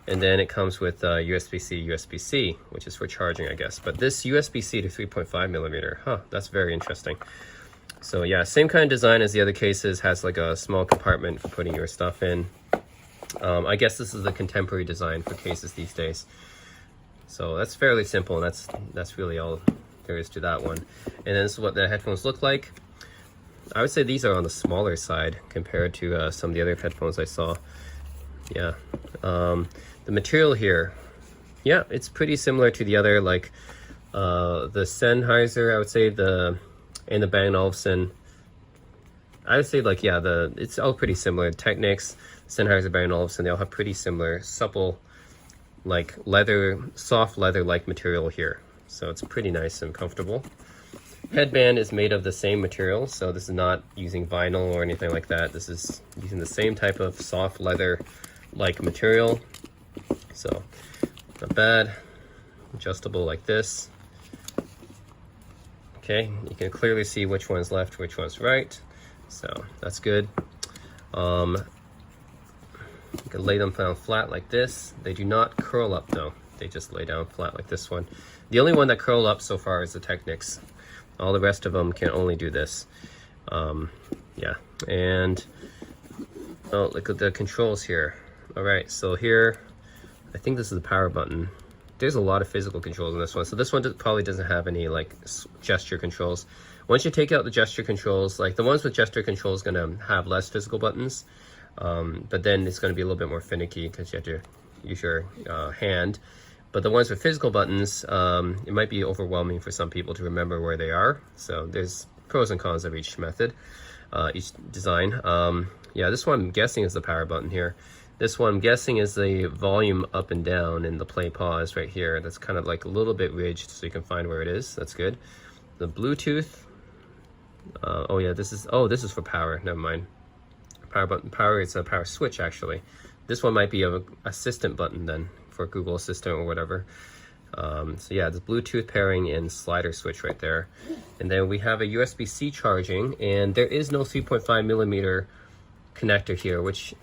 Speaker 1: And then it comes with USB-C, USB-C, which is for charging, I guess. But this USB-C to 3.5mm, huh, that's very interesting. So yeah, same kind of design as the other cases, has like a small compartment for putting your stuff in. I guess this is the contemporary design for cases these days. So that's fairly simple, and that's really all there is to that one. And then this is what the headphones look like. I would say these are on the smaller side compared to some of the other headphones I saw. Yeah, the material here, yeah, it's pretty similar to the other, like the Sennheiser, I would say, and the Bang & Olufsen. I would say, like, yeah, it's all pretty similar. Technics, Sennheiser, Bang & Olufsen, they all have pretty similar, supple, like soft leather-like material here. So it's pretty nice and comfortable. Headband is made of the same material, so this is not using vinyl or anything like that. This is using the same type of soft leather-like material. So not bad. Adjustable like this. Okay, you can clearly see which one's left, which one's right. So that's good. You can lay them down flat like this. They do not curl up though. They just lay down flat like this one. The only one that curl up so far is the Technics. All the rest of them can only do this. Yeah, and oh, look at the controls here. All right, so here, I think this is the power button. There's a lot of physical controls in this one. So this one probably doesn't have any like gesture controls. Once you take out the gesture controls, like the ones with gesture controls gonna have less physical buttons, but then it's gonna be a little bit more finicky because you have to use your hand. But the ones with physical buttons, it might be overwhelming for some people to remember where they are. So there's pros and cons of each method, each design. Yeah, this one I'm guessing is the power button here. This one I'm guessing is the volume up and down, and the play pause right here. That's kind of like a little bit ridged so you can find where it is. That's good. The Bluetooth. Oh yeah, this is for power. Never mind. Power button, power, it's a power switch actually. This one might be an assistant button then for Google Assistant or whatever. So yeah, the Bluetooth pairing and slider switch right there. And then we have a USB-C charging, and there is no 3.5mm connector here, which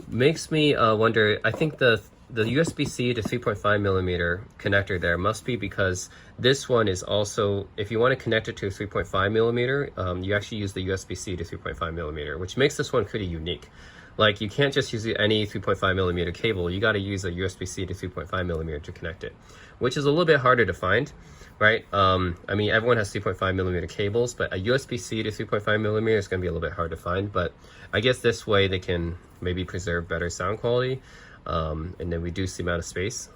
Speaker 1: makes me wonder. I think the the USB-C to 3.5 millimeter connector there must be because this one is also, if you want to connect it to a 3.5 millimeter, you actually use the USB-C to 3.5 millimeter, which makes this one pretty unique. Like, you can't just use any 3.5 millimeter cable, you got to use a USB-C to 3.5 millimeter to connect it, which is a little bit harder to find, right? I mean, everyone has 3.5 millimeter cables, but a USB-C to 3.5 millimeter is going to be a little bit hard to find, but I guess this way they can maybe preserve better sound quality. And then reduce the amount of space.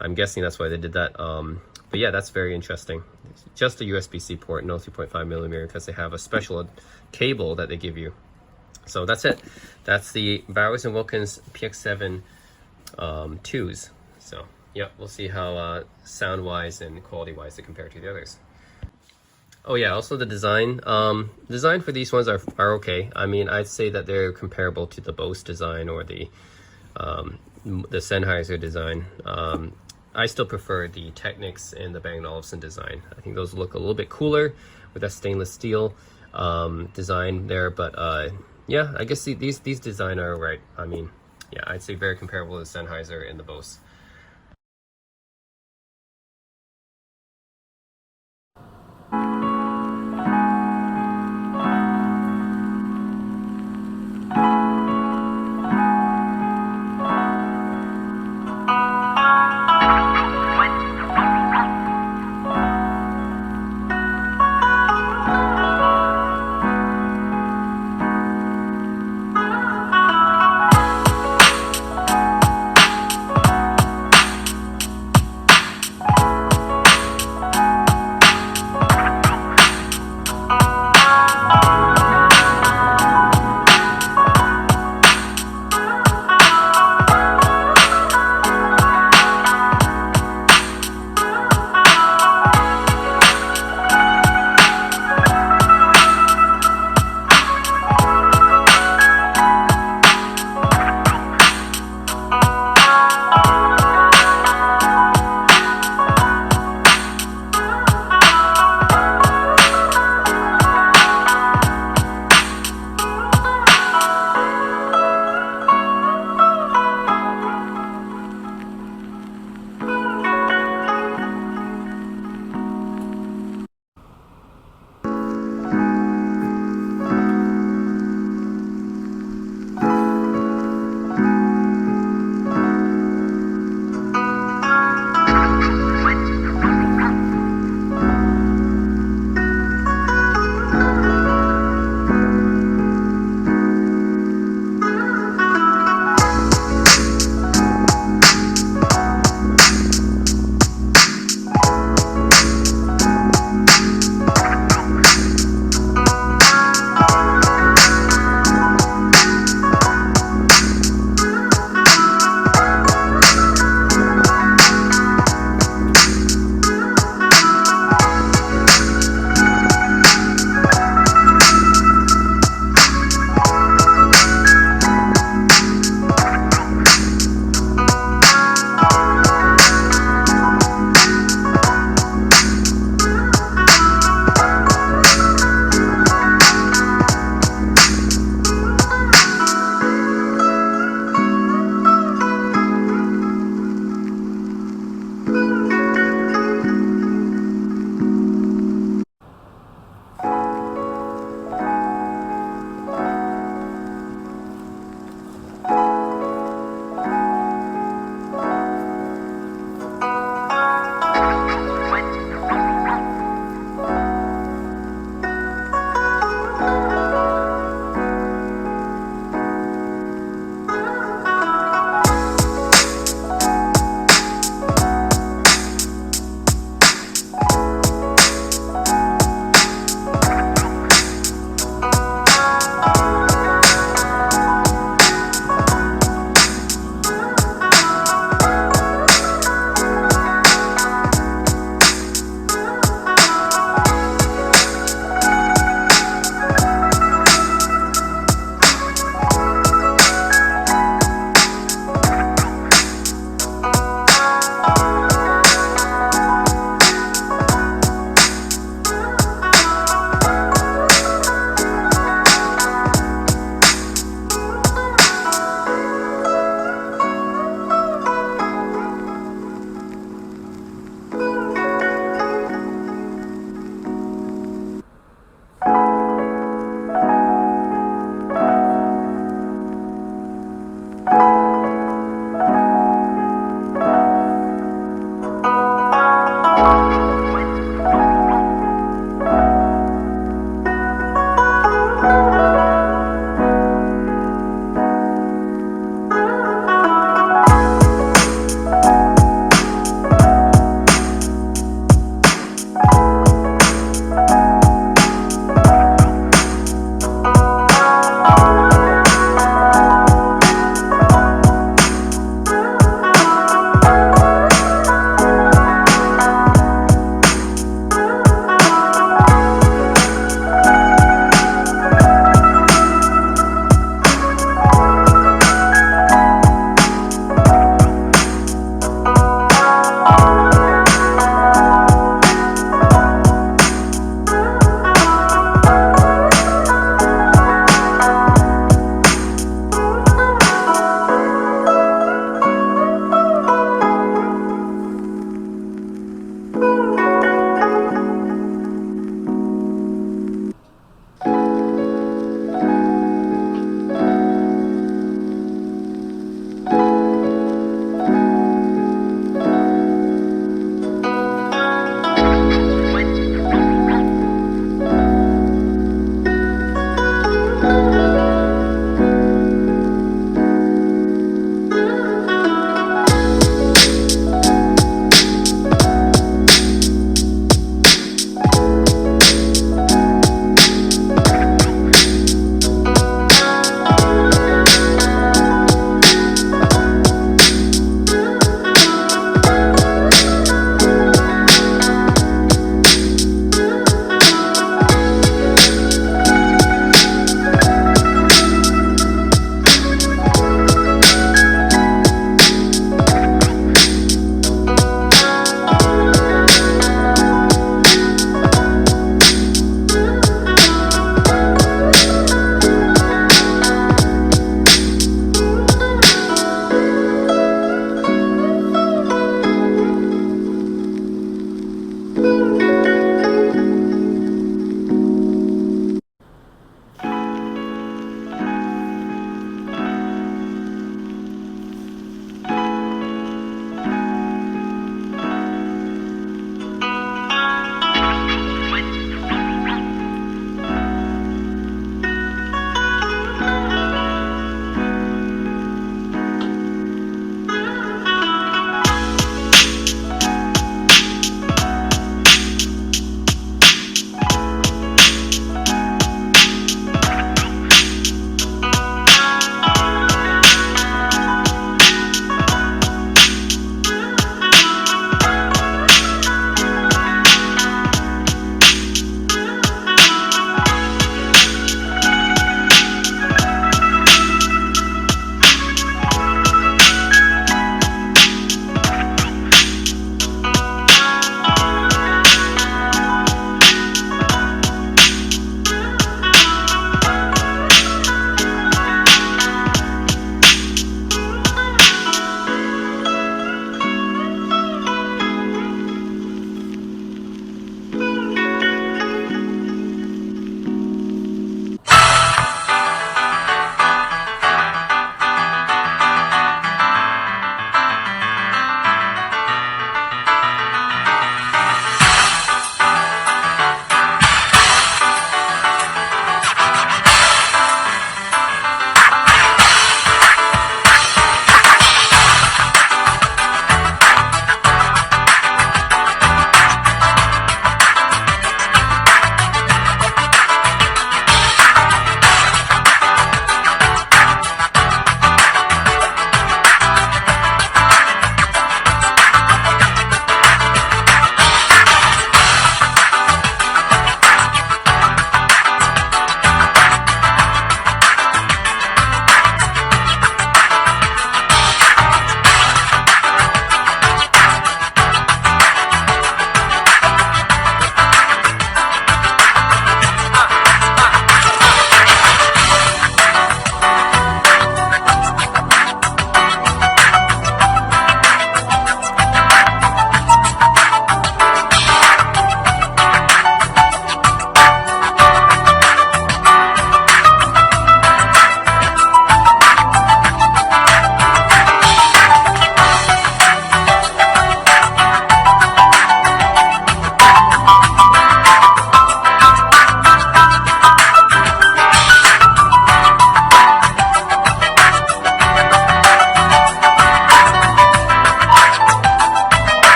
Speaker 1: I'm guessing that's why they did that. But yeah, that's very interesting. It's just a USB-C port, no 3.5 millimeter, because they have a special cable that they give you. So that's it. That's the Bowers & Wilkins PX7 2s. So yeah, we'll see how sound-wise and quality-wise they compare to the others. Oh yeah, also the design. Design for these ones are okay. I mean, I'd say that they're comparable to the Bose design or the Sennheiser design. I still prefer the Technics and the Bang & Olufsen design. I think those look a little bit cooler with that stainless steel design there. But yeah, I guess these design are right. I mean, yeah, I'd say very comparable to the Sennheiser and the Bose.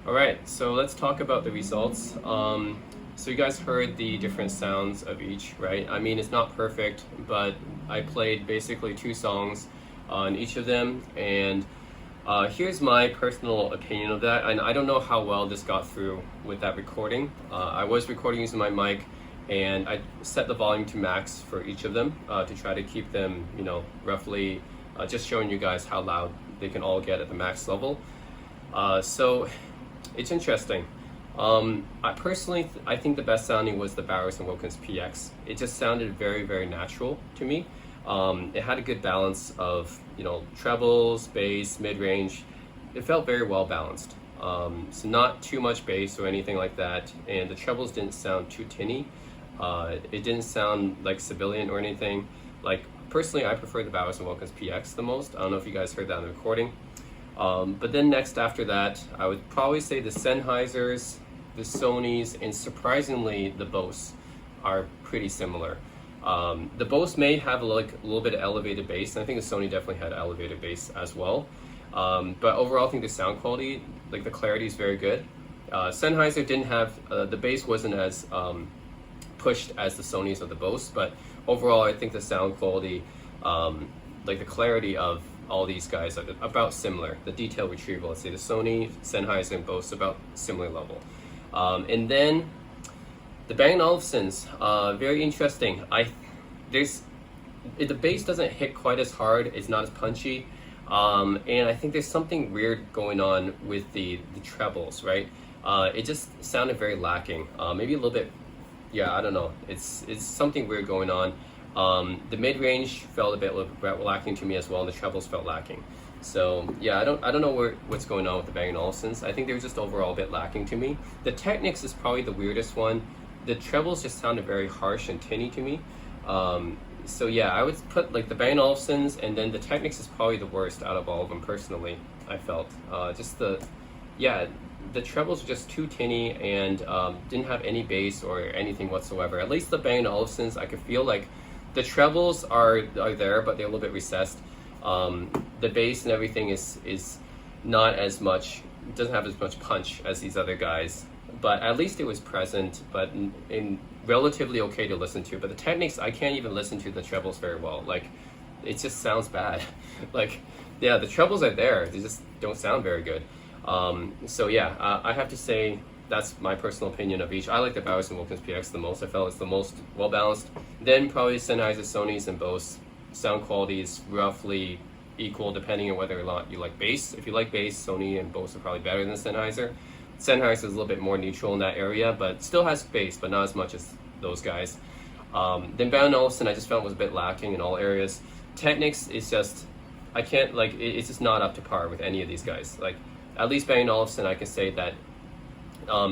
Speaker 1: All right, so let's talk about the results. So you guys heard the different sounds of each, right? I mean, it's not perfect, but I played basically 2 songs on each of them, and here's my personal opinion of that. And I don't know how well this got through with that recording. I was recording using my mic, and I set the volume to max for each of them to try to keep them, you know, roughly just showing you guys how loud they can all get at the max level. So it's interesting. I personally, I think the best sounding was the Bose NC PX. It just sounded very, very natural to me. It had a good balance of, you know, trebles, bass, mid-range. It felt very well balanced. So not too much bass or anything like that, and the trebles didn't sound too tinny. It didn't sound like civilian or anything. Like, personally, I prefer the Bose NC PX the most. I don't know if you guys heard that in the recording. But then next after that, I would probably say the Sennheisers, the Sonys, and surprisingly the Bose are pretty similar. The Bose may have a little bit of elevated bass, and I think the Sony definitely had elevated bass as well. But overall, I think the sound quality, like the clarity, is very good. Sennheiser didn't have, the bass wasn't as pushed as the Sonys or the Bose, but overall, I think the sound quality, like the clarity of all these guys are about similar. The detail retrieval, let's say the Sony, Sennheiser, and Bose, about similar level. And then the Bang & Olufsen's, very interesting. The bass doesn't hit quite as hard, it's not as punchy, and I think there's something weird going on with the trebles, right? It just sounded very lacking, maybe a little bit, yeah, I don't know, it's something weird going on. The mid-range felt a bit lacking to me as well, and the trebles felt lacking. So yeah, I don't know what's going on with the Bang & Olufsen's. I think they were just overall a bit lacking to me. The Technics is probably the weirdest one. The trebles just sounded very harsh and tinny to me. So yeah, I would put like the Bang & Olufsen's, and then the Technics is probably the worst out of all of them personally, I felt. The trebles were just too tinny and didn't have any bass or anything whatsoever. At least the Bang & Olufsen's, I could feel like the trebles are there, but they're a little bit recessed. The bass and everything is not as much, doesn't have as much punch as these other guys, but at least it was present, but in relatively okay to listen to. But the Technics, I can't even listen to the trebles very well. Like, it just sounds bad. Like, yeah, the trebles are there, they just don't sound very good. So yeah, I have to say that's my personal opinion of each. I like the Bose NC PX the most. I felt it's the most well balanced. Then probably Sennheiser, Sonys, and Bose. Sound quality is roughly equal depending on whether or not you like bass. If you like bass, Sony and Bose are probably better than Sennheiser. Sennheiser is a little bit more neutral in that area, but still has bass, but not as much as those guys. Then Bang & Olufsen, I just felt was a bit lacking in all areas. Technics is just, I can't, like, it's just not up to par with any of these guys. Like, at least Bang & Olufsen, I can say that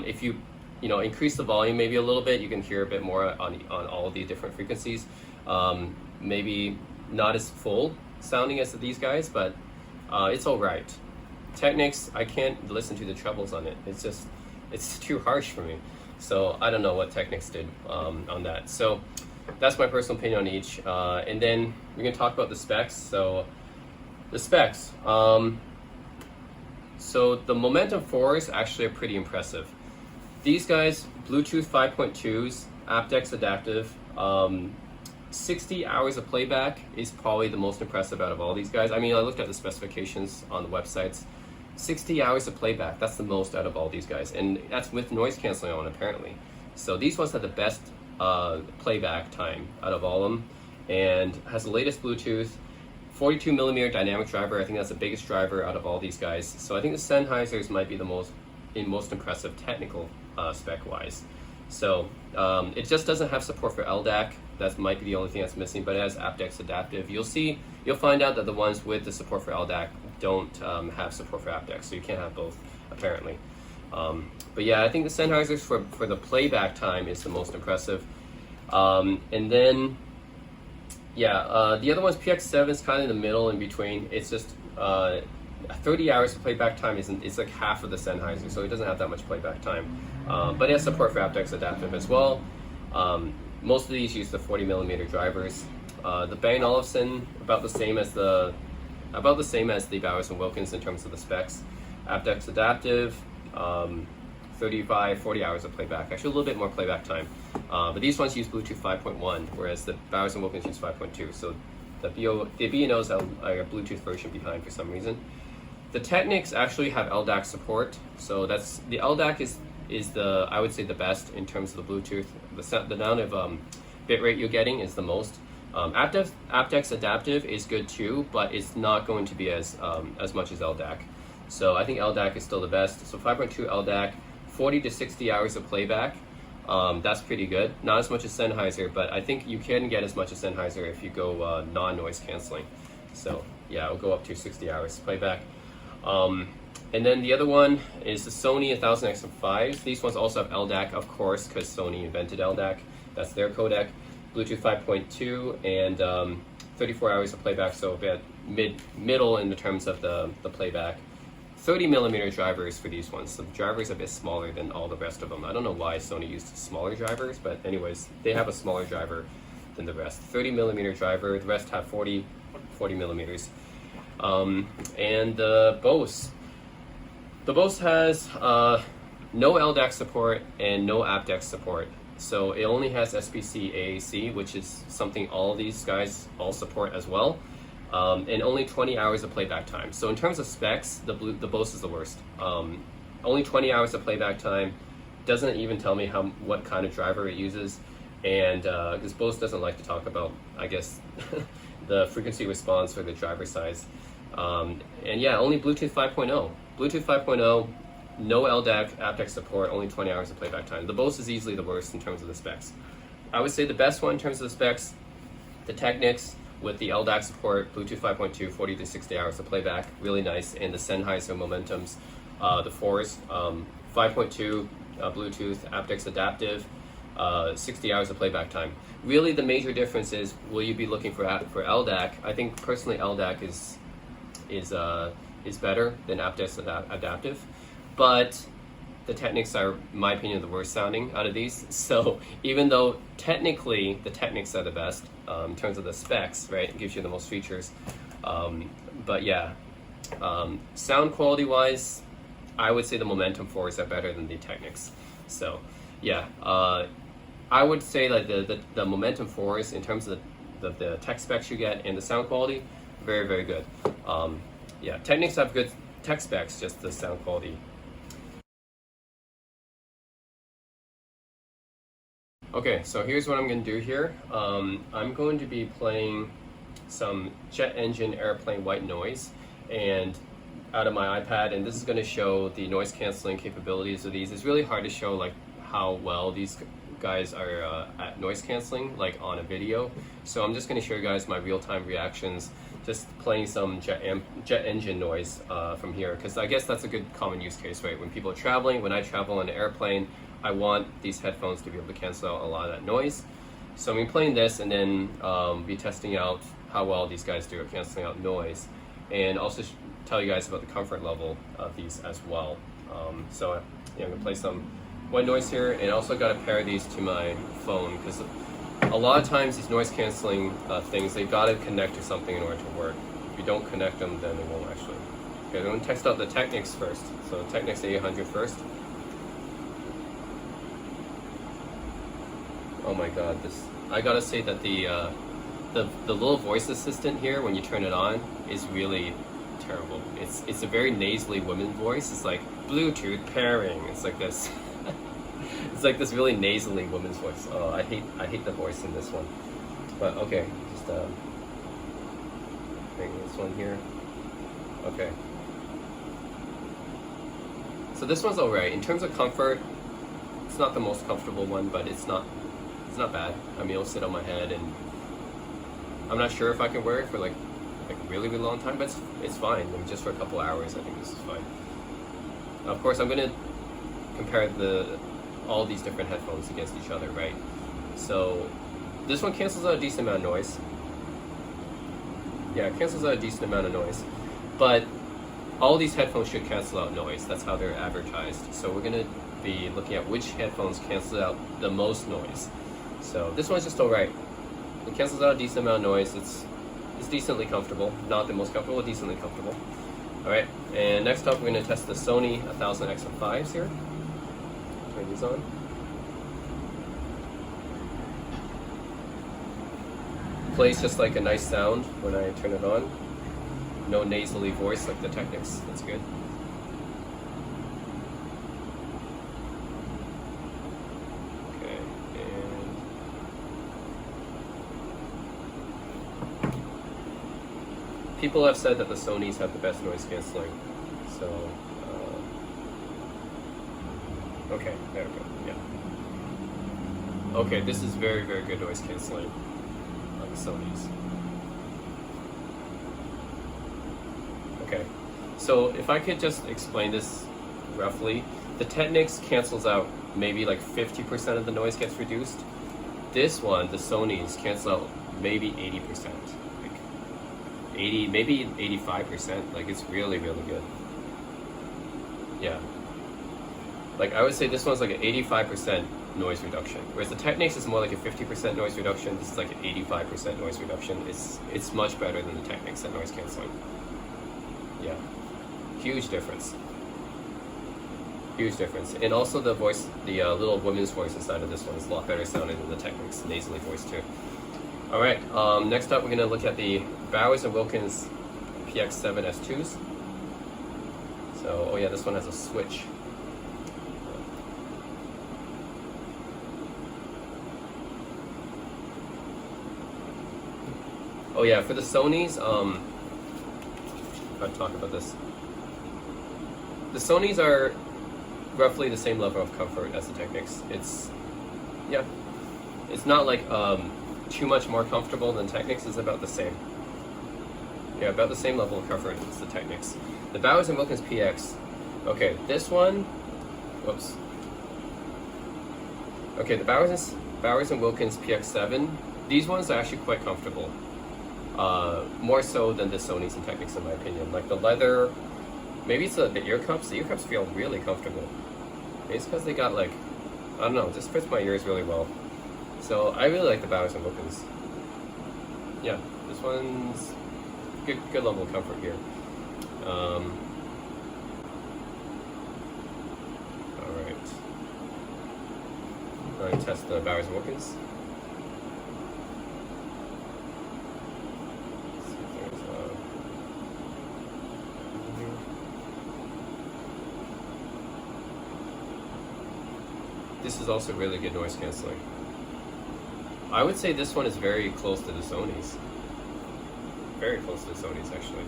Speaker 1: if you increase the volume maybe a little bit, you can hear a bit more on all the different frequencies. Maybe not as full sounding as these guys, but it's all right. Technics, I can't listen to the trebles on it. It's too harsh for me. So I don't know what Technics did on that. So that's my personal opinion on each. And then we're gonna talk about the specs. So the specs. So the Momentum 4s actually are pretty impressive. These guys, Bluetooth 5.2s, aptX adaptive, 60 hours of playback is probably the most impressive out of all these guys. I mean, I looked at the specifications on the websites. 60 hours of playback, that's the most out of all these guys. And that's with noise canceling on, apparently. So these ones have the best playback time out of all of them, and has the latest Bluetooth, 42mm dynamic driver. I think that's the biggest driver out of all these guys. So I think the Sennheisers might be the most impressive technical spec-wise. So it just doesn't have support for LDAC. That might be the only thing that's missing, but it has aptX adaptive. You'll find out that the ones with the support for LDAC don't have support for aptX, so you can't have both, apparently. But yeah, I think the Sennheisers for the playback time is the most impressive. And then, yeah, the other one's PX7 is kind of in the middle, in between. It's just 30 hours of playback time it's like half of the Sennheiser, so it doesn't have that much playback time. But it has support for aptX adaptive as well. Most of these use the 40mm drivers. The Bang & Olufsen, about the same as the Bowers & Wilkins in terms of the specs. aptX adaptive, 35, 40 hours of playback, actually a little bit more playback time. But these ones use Bluetooth 5.1, whereas the Bowers & Wilkins use 5.2. So the B&Os are a Bluetooth version behind for some reason. The Technics actually have LDAC support, so that's the LDAC is the, I would say, the best in terms of the Bluetooth. The amount of bitrate you're getting is the most. aptX adaptive is good too, but it's not going to be as much as LDAC. So I think LDAC is still the best. So 5.2 LDAC, 40 to 60 hours of playback. That's pretty good. Not as much as Sennheiser, but I think you can get as much as Sennheiser if you go non-noise canceling. So yeah, it'll go up to 60 hours playback. And then the other one is the Sony 1000XM5s. These ones also have LDAC, of course, because Sony invented LDAC. That's their codec. Bluetooth 5.2 and 34 hours of playback, so a bit middle in the terms of the playback. 30mm drivers for these ones. So the driver is a bit smaller than all the rest of them. I don't know why Sony used smaller drivers, but anyways, they have a smaller driver than the rest. 30mm driver, the rest have 40 millimeters. And the Bose. The Bose has no LDAC support and no aptX support. So it only has SBC AAC, which is something all these guys all support as well. And only 20 hours of playback time. So in terms of specs, the Bose is the worst. Only 20 hours of playback time. Doesn't even tell me what kind of driver it uses. And because Bose doesn't like to talk about, I guess, the frequency response or the driver size. And yeah, only Bluetooth 5.0. Bluetooth 5.0, no LDAC, aptX support, only 20 hours of playback time. The Bose is easily the worst in terms of the specs. I would say the best one in terms of the specs, the Technics with the LDAC support, Bluetooth 5.2, 40 to 60 hours of playback, really nice. And the Sennheiser Momentums, the 4s, 5.2 Bluetooth, aptX adaptive, 60 hours of playback time. Really the major difference is, will you be looking for LDAC? I think personally LDAC is better than aptX adaptive, but the Technics are, in my opinion, the worst sounding out of these. So even though technically the Technics are the best in terms of the specs, right, it gives you the most features, but yeah, sound quality wise, I would say the Momentum 4s are better than the Technics. So yeah, I would say that the Momentum 4s, in terms of the tech specs you get and the sound quality, very, very good. Yeah, Technics have good tech specs, just the sound quality. Okay, so here's what I'm going to do here. I'm going to be playing some jet engine airplane white noise and out of my iPad, and this is going to show the noise canceling capabilities of these. It's really hard to show like how well these guys are at noise canceling, like on a video. So I'm just going to show you guys my real-time reactions, just playing some jet engine noise from here, because I guess that's a good common use case, right? When people are traveling, when I travel on an airplane, I want these headphones to be able to cancel out a lot of that noise. So I'm playing this and then be testing out how well these guys do at canceling out noise, and also tell you guys about the comfort level of these as well. So yeah, I'm gonna play some white noise here, and also got to pair these to my phone, because a lot of times these noise canceling things, they've got to connect to something in order to work. If you don't connect them, then they won't actually. Okay, I'm going to test out the Technics first. So Technics A800 first. Oh my god, I gotta say that the little voice assistant here, when you turn it on, is really terrible. It's a very nasally woman's voice. It's like Bluetooth pairing. It's like this. It's like this really nasally woman's voice. Oh, I hate the voice in this one. But okay, just bring this one here. Okay. So this one's alright. In terms of comfort, it's not the most comfortable one, but it's not bad. I mean, it'll sit on my head, and I'm not sure if I can wear it for like a really, really long time, but it's fine. I mean, just for a couple hours, I think this is fine. Of course, I'm gonna compare all these different headphones against each other, right? So this one cancels out a decent amount of noise. Yeah, it cancels out a decent amount of noise, but all these headphones should cancel out noise. That's how they're advertised. So we're gonna be looking at which headphones cancel out the most noise. So this one's just alright. It cancels out a decent amount of noise. It's decently comfortable. Not the most comfortable, decently comfortable. Alright, and next up we're going to test the Sony 1000 XM5s here. Turn these on. Plays just like a nice sound when I turn it on. No nasally voice like the Technics, that's good. Okay, and people have said that the Sonys have the best noise canceling, so okay, there we go, yeah. Okay, this is very, very good noise canceling on the Sonys. Okay, so if I could just explain this roughly, the Technics cancels out maybe like 50% of the noise gets reduced. This one, the Sonys, cancel out maybe 80%. 80, maybe 85%. Like, it's really, really good. Yeah. Like, I would say this one's like an 85% noise reduction, whereas the Technics is more like a 50% noise reduction. This is like an 85% noise reduction. It's much better than the Technics at noise canceling. Yeah. Huge difference. Huge difference. And also the voice, the little woman's voice inside of this one is a lot better sounding than the Technics nasally voice too. Alright, next up we're going to look at the Bose and Wilkins PX7S2s. So, oh yeah, this one has a switch. Oh yeah, for the Sonys, I'll talk about this. The Sonys are roughly the same level of comfort as the Technics. It's not like too much more comfortable than Technics. Is about the same. Yeah, about the same level of comfort as the Technics. The Bose and Wilkins PX. Okay, this one. Whoops. Okay, the Bose and Wilkins PX7. These ones are actually quite comfortable. More so than the Sonys and Technics in my opinion. Like the leather, maybe it's the ear cups. The ear cups feel really comfortable. Maybe it's because they got like, I don't know, it just fits my ears really well. So I really like the Bose and Wilkins. Yeah, this one's good level of comfort here. Alright. I'm going to test the Bose and Wilkins. This is also really good noise canceling. I would say this one is very close to the Sonys. Very close to the Sonys, actually.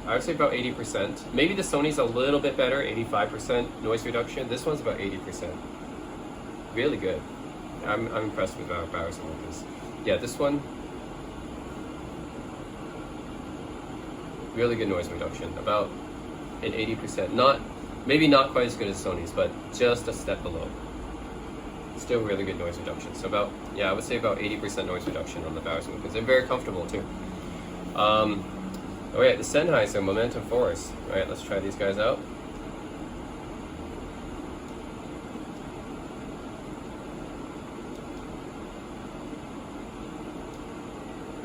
Speaker 1: I would say about 80%. Maybe the Sony's a little bit better, 85% noise reduction. This one's about 80%. Really good. I'm impressed with Bose and Wilkins. Yeah, this one, really good noise reduction. About an 80%. Maybe not quite as good as Sony's, but just a step below. Still really good noise reduction. So about, yeah, I would say about 80% noise reduction on the Bose because they're very comfortable too. Oh yeah, the Sennheiser Momentum 4s. Alright, let's try these guys out.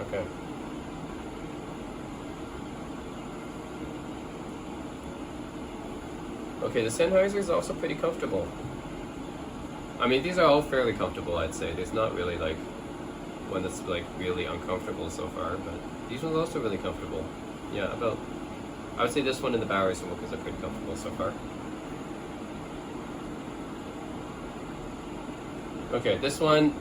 Speaker 1: Okay. Okay, the Sennheiser is also pretty comfortable. I mean, these are all fairly comfortable, I'd say. There's not really like one that's like really uncomfortable so far, but these ones are also really comfortable. Yeah, I would say this one and the Bose and Wilkins are pretty comfortable so far. Okay, this one,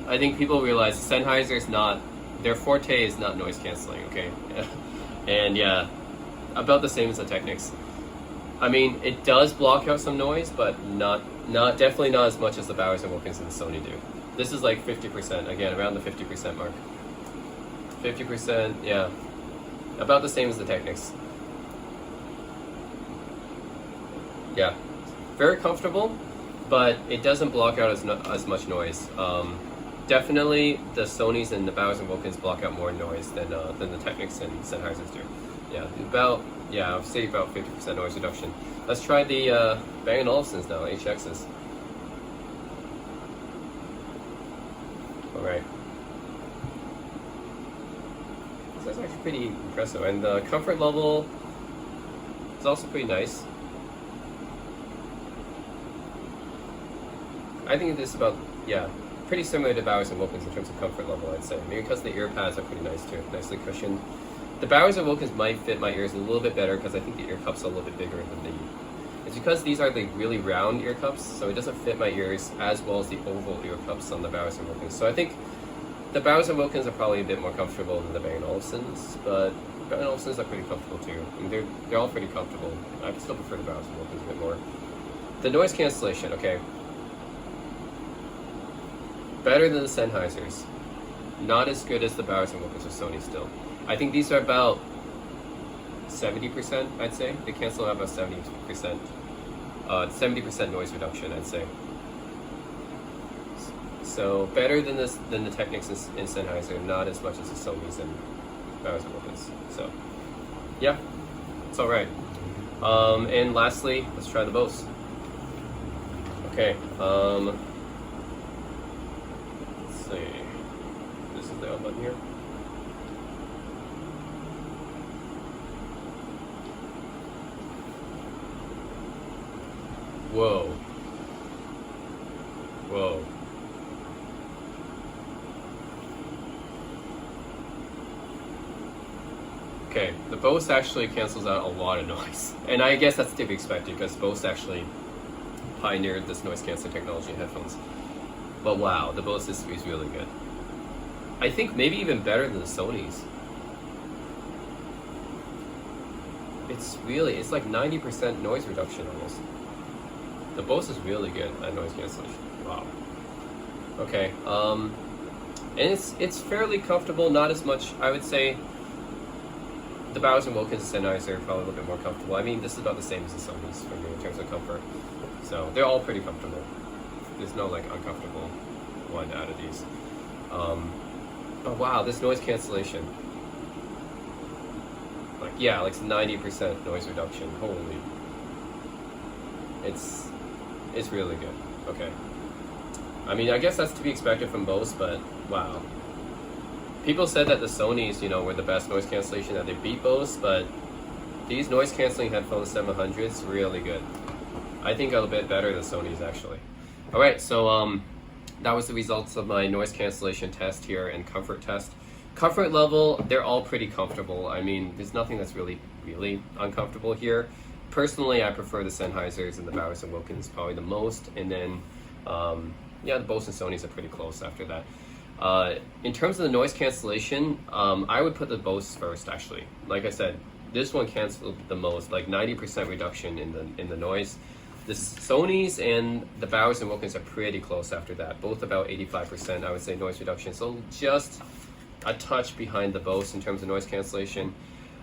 Speaker 1: I think people realize Sennheiser's not, their forte is not noise canceling, okay? And yeah, about the same as the Technics. I mean, it does block out some noise, but definitely not as much as the Bose and Wilkins and the Sony do. This is like 50%, again, around the 50% mark. 50%, yeah. About the same as the Technics. Yeah. Very comfortable, but it doesn't block out as much noise. Definitely the Sonys and the Bose and Wilkins block out more noise than the Technics and Sennheisers do. Yeah, I would say about 50% noise reduction. Let's try the Bang & Olufsen's now, HXs. Alright. This is actually pretty impressive. And the comfort level is also pretty nice. I think this is about, yeah, pretty similar to Bowers & Wilkins in terms of comfort level, I'd say. Maybe because the ear pads are pretty nice too, nicely cushioned. The Bowers & Wilkins might fit my ears a little bit better because I think the ear cups are a little bit bigger than the... It's because these are the really round ear cups, so it doesn't fit my ears as well as the oval ear cups on the Bowers & Wilkins. So I think the Bowers & Wilkins are probably a bit more comfortable than the Bang & Olufsen's, but Bang & Olufsen's are pretty comfortable too. I mean, they're all pretty comfortable. I still prefer the Bowers & Wilkins a bit more. The noise cancellation, okay. Better than the Sennheisers. Not as good as the Bowers & Wilkins or Sony still. I think these are about 70%, I'd say. They cancel out about 70%. 70% noise reduction, I'd say. So better than the Technics and Sennheiser, not as much as the Sonys and Bowers & Wilkins. So yeah, it's all right. And lastly, let's try the Bose. Okay. Let's see. This is the L button here. Whoa. Whoa. Okay, the Bose actually cancels out a lot of noise. And I guess that's to be expected because Bose actually pioneered this noise canceling technology in headphones. But wow, the Bose is really good. I think maybe even better than the Sonys. It's like 90% noise reduction almost. The Bose is really good at noise cancellation. Wow. Okay, and it's fairly comfortable, not as much, I would say. The Bowers & Wilkins and Sennheiser are probably a little bit more comfortable. I mean, this is about the same as the Sonys for me in terms of comfort. So they're all pretty comfortable. There's no like uncomfortable one out of these. But wow, this noise cancellation. Like, yeah, like 90% noise reduction. Holy. It's really good. Okay. I mean, I guess that's to be expected from Bose, but wow. People said that the Sonys, were the best noise cancellation, that they beat Bose, but these noise canceling headphones, SM100s, really good. I think a little bit better than Sony's actually. All right, so that was the results of my noise cancellation test here and comfort test. Comfort level, they're all pretty comfortable. I mean, there's nothing that's really uncomfortable here. Personally, I prefer the Sennheisers and the Bowers & Wilkins probably the most, and then yeah, the Bose and Sonys are pretty close after that. In terms of the noise cancellation, I would put the Bose first actually. Like I said, this one canceled the most, like 90% reduction in the noise. The Sonys and the Bowers & Wilkins are pretty close after that, both about 85% I would say noise reduction. So just a touch behind the Bose in terms of noise cancellation.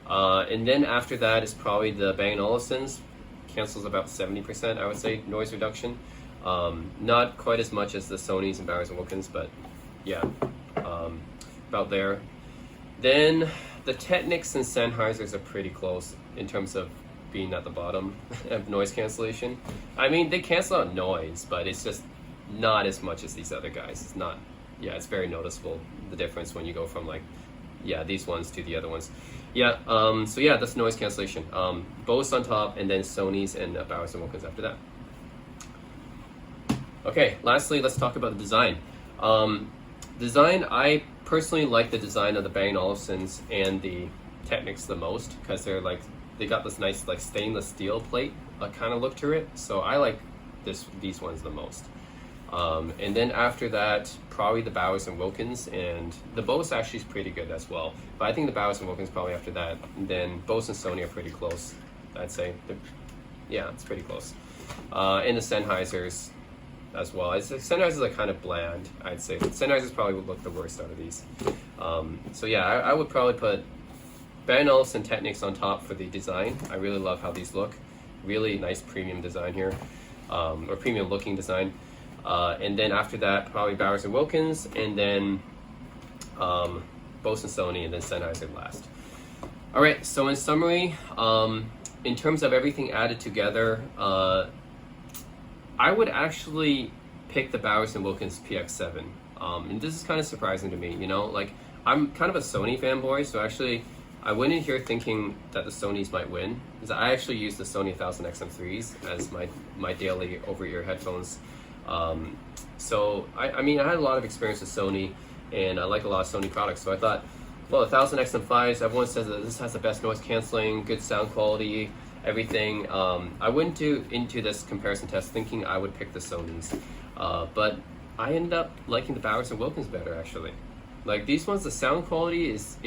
Speaker 1: And then after that is probably the Bang & Olufsen's, cancels about 70% I would say noise reduction. Not quite as much as the Sonys and Bowers & Wilkins, but yeah, about there. Then the Technics and Sennheisers are pretty close in terms of being at the bottom of noise cancellation. I mean, they cancel out noise, but it's just not as much as these other guys. It's not, yeah, it's very noticeable, the difference when you go from like, yeah, these ones to the other ones. Yeah, so yeah, that's noise cancellation. Bose on top, and then Sonys and Bowers & Wilkins after that. Okay, lastly, let's talk about the design. Design, I personally like the design of the Bang & Olufsen's and the Technics the most because they got this nice like stainless steel plate kind of look to it. So I like these ones the most. And then after that, probably the Bowers & Wilkins, and the Bose actually is pretty good as well. But I think the Bowers & Wilkins probably after that. And then Bose and Sony are pretty close, I'd say. Yeah, it's pretty close. And the Sennheisers as well. Sennheisers are kind of bland, I'd say. Sennheisers probably would look the worst out of these. So yeah, I would probably put Bang & Olufsen Technics on top for the design. I really love how these look. Really nice premium design here, or premium looking design. And then after that, probably Bowers & Wilkins, and then Bose and Sony, and then Sennheiser last. All right, so in summary, in terms of everything added together, I would actually pick the Bowers & Wilkins PX7. And this is kind of surprising to me, like I'm kind of a Sony fanboy, so actually I went in here thinking that the Sonys might win, because I actually use the Sony 1000 XM3s as my daily over-ear headphones. So I mean, I had a lot of experience with Sony, and I like a lot of Sony products, so I thought, well, the 1000 XM5s, everyone says that this has the best noise canceling, good sound quality, everything. I went into this comparison test thinking I would pick the Sonys, but I ended up liking the Bowers & Wilkins better, actually. Like, these ones, the sound quality is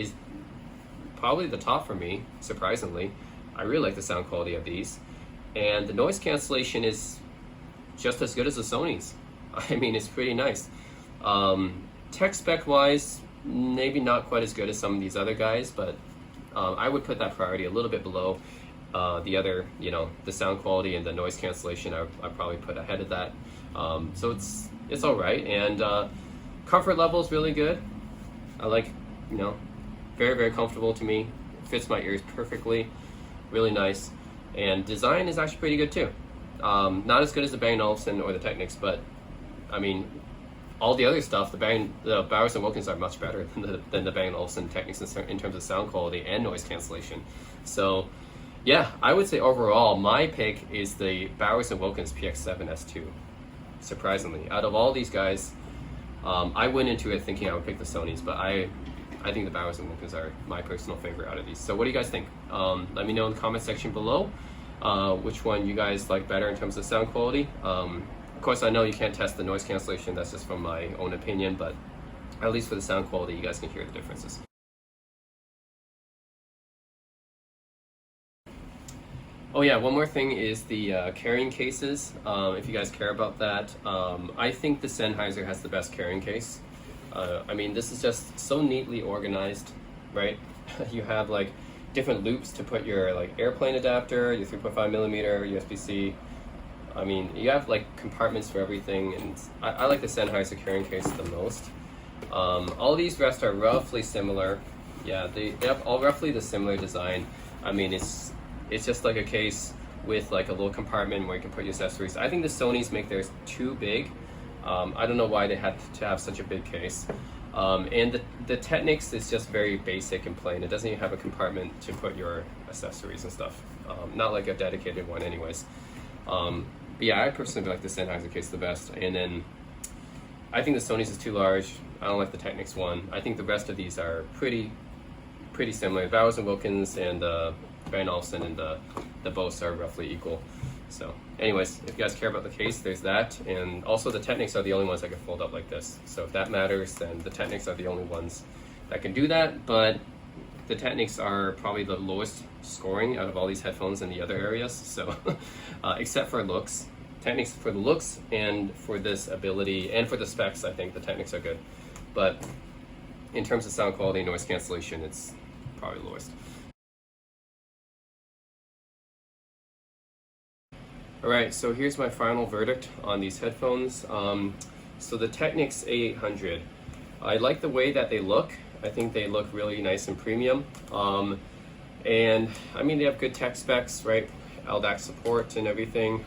Speaker 1: probably the top for me, surprisingly. I really like the sound quality of these. And the noise cancellation is just as good as the Sonys. I mean, it's pretty nice. Tech spec wise, maybe not quite as good as some of these other guys, but I would put that priority a little bit below the other, you know, the sound quality and the noise cancellation. I'd probably put ahead of that. So it's all right, and comfort level is really good. I like, you know, very, very comfortable to me. Fits my ears perfectly. Really nice. And design is actually pretty good too. Not as good as the Bang & Olufsen or the Technics, but I mean, all the other stuff, the Bowers & Wilkins are much better than the Bang & Olufsen Technics in terms of sound quality and noise cancellation. So yeah, I would say overall, my pick is the Bowers & Wilkins PX7S2. Surprisingly, out of all these guys, I went into it thinking I would pick the Sonys, but I think the Bowers & Wilkins are my personal favorite out of these. So what do you guys think? Let me know in the comment section below which one you guys like better in terms of sound quality. Of course, I know you can't test the noise cancellation, that's just from my own opinion, but at least for the sound quality, you guys can hear the differences. Oh yeah, one more thing is the carrying cases. If you guys care about that, I think the Sennheiser has the best carrying case. I mean, this is just so neatly organized, right? You have like different loops to put your like airplane adapter, your 3.5mm, USB-C. I mean, you have like compartments for everything, and I like the Sennheiser carrying case the most. All these rest are roughly similar. Yeah, they have all roughly the similar design. I mean, it's just like a case with like a little compartment where you can put your accessories. I think the Sonys make theirs too big. I don't know why they had to have such a big case. And the Technics is just very basic and plain. It doesn't even have a compartment to put your accessories and stuff. Not like a dedicated one anyways. But yeah, I personally like the Sennheiser case the best. And then I think the Sonys is too large. I don't like the Technics one. I think the rest of these are pretty similar. Bowers & Wilkins and Bang & Olufsen and the Bose are roughly equal. So anyways, if you guys care about the case, there's that. And also the Technics are the only ones that can fold up like this. So if that matters, then the Technics are the only ones that can do that. But the Technics are probably the lowest scoring out of all these headphones in the other areas. So except for looks. Technics for the looks and for this ability and for the specs, I think the Technics are good. But in terms of sound quality and noise cancellation, it's probably the lowest. Alright, so here's my final verdict on these headphones. So the Technics A800, I like the way that they look. I think they look really nice and premium. And I mean, they have good tech specs, right? LDAC support and everything.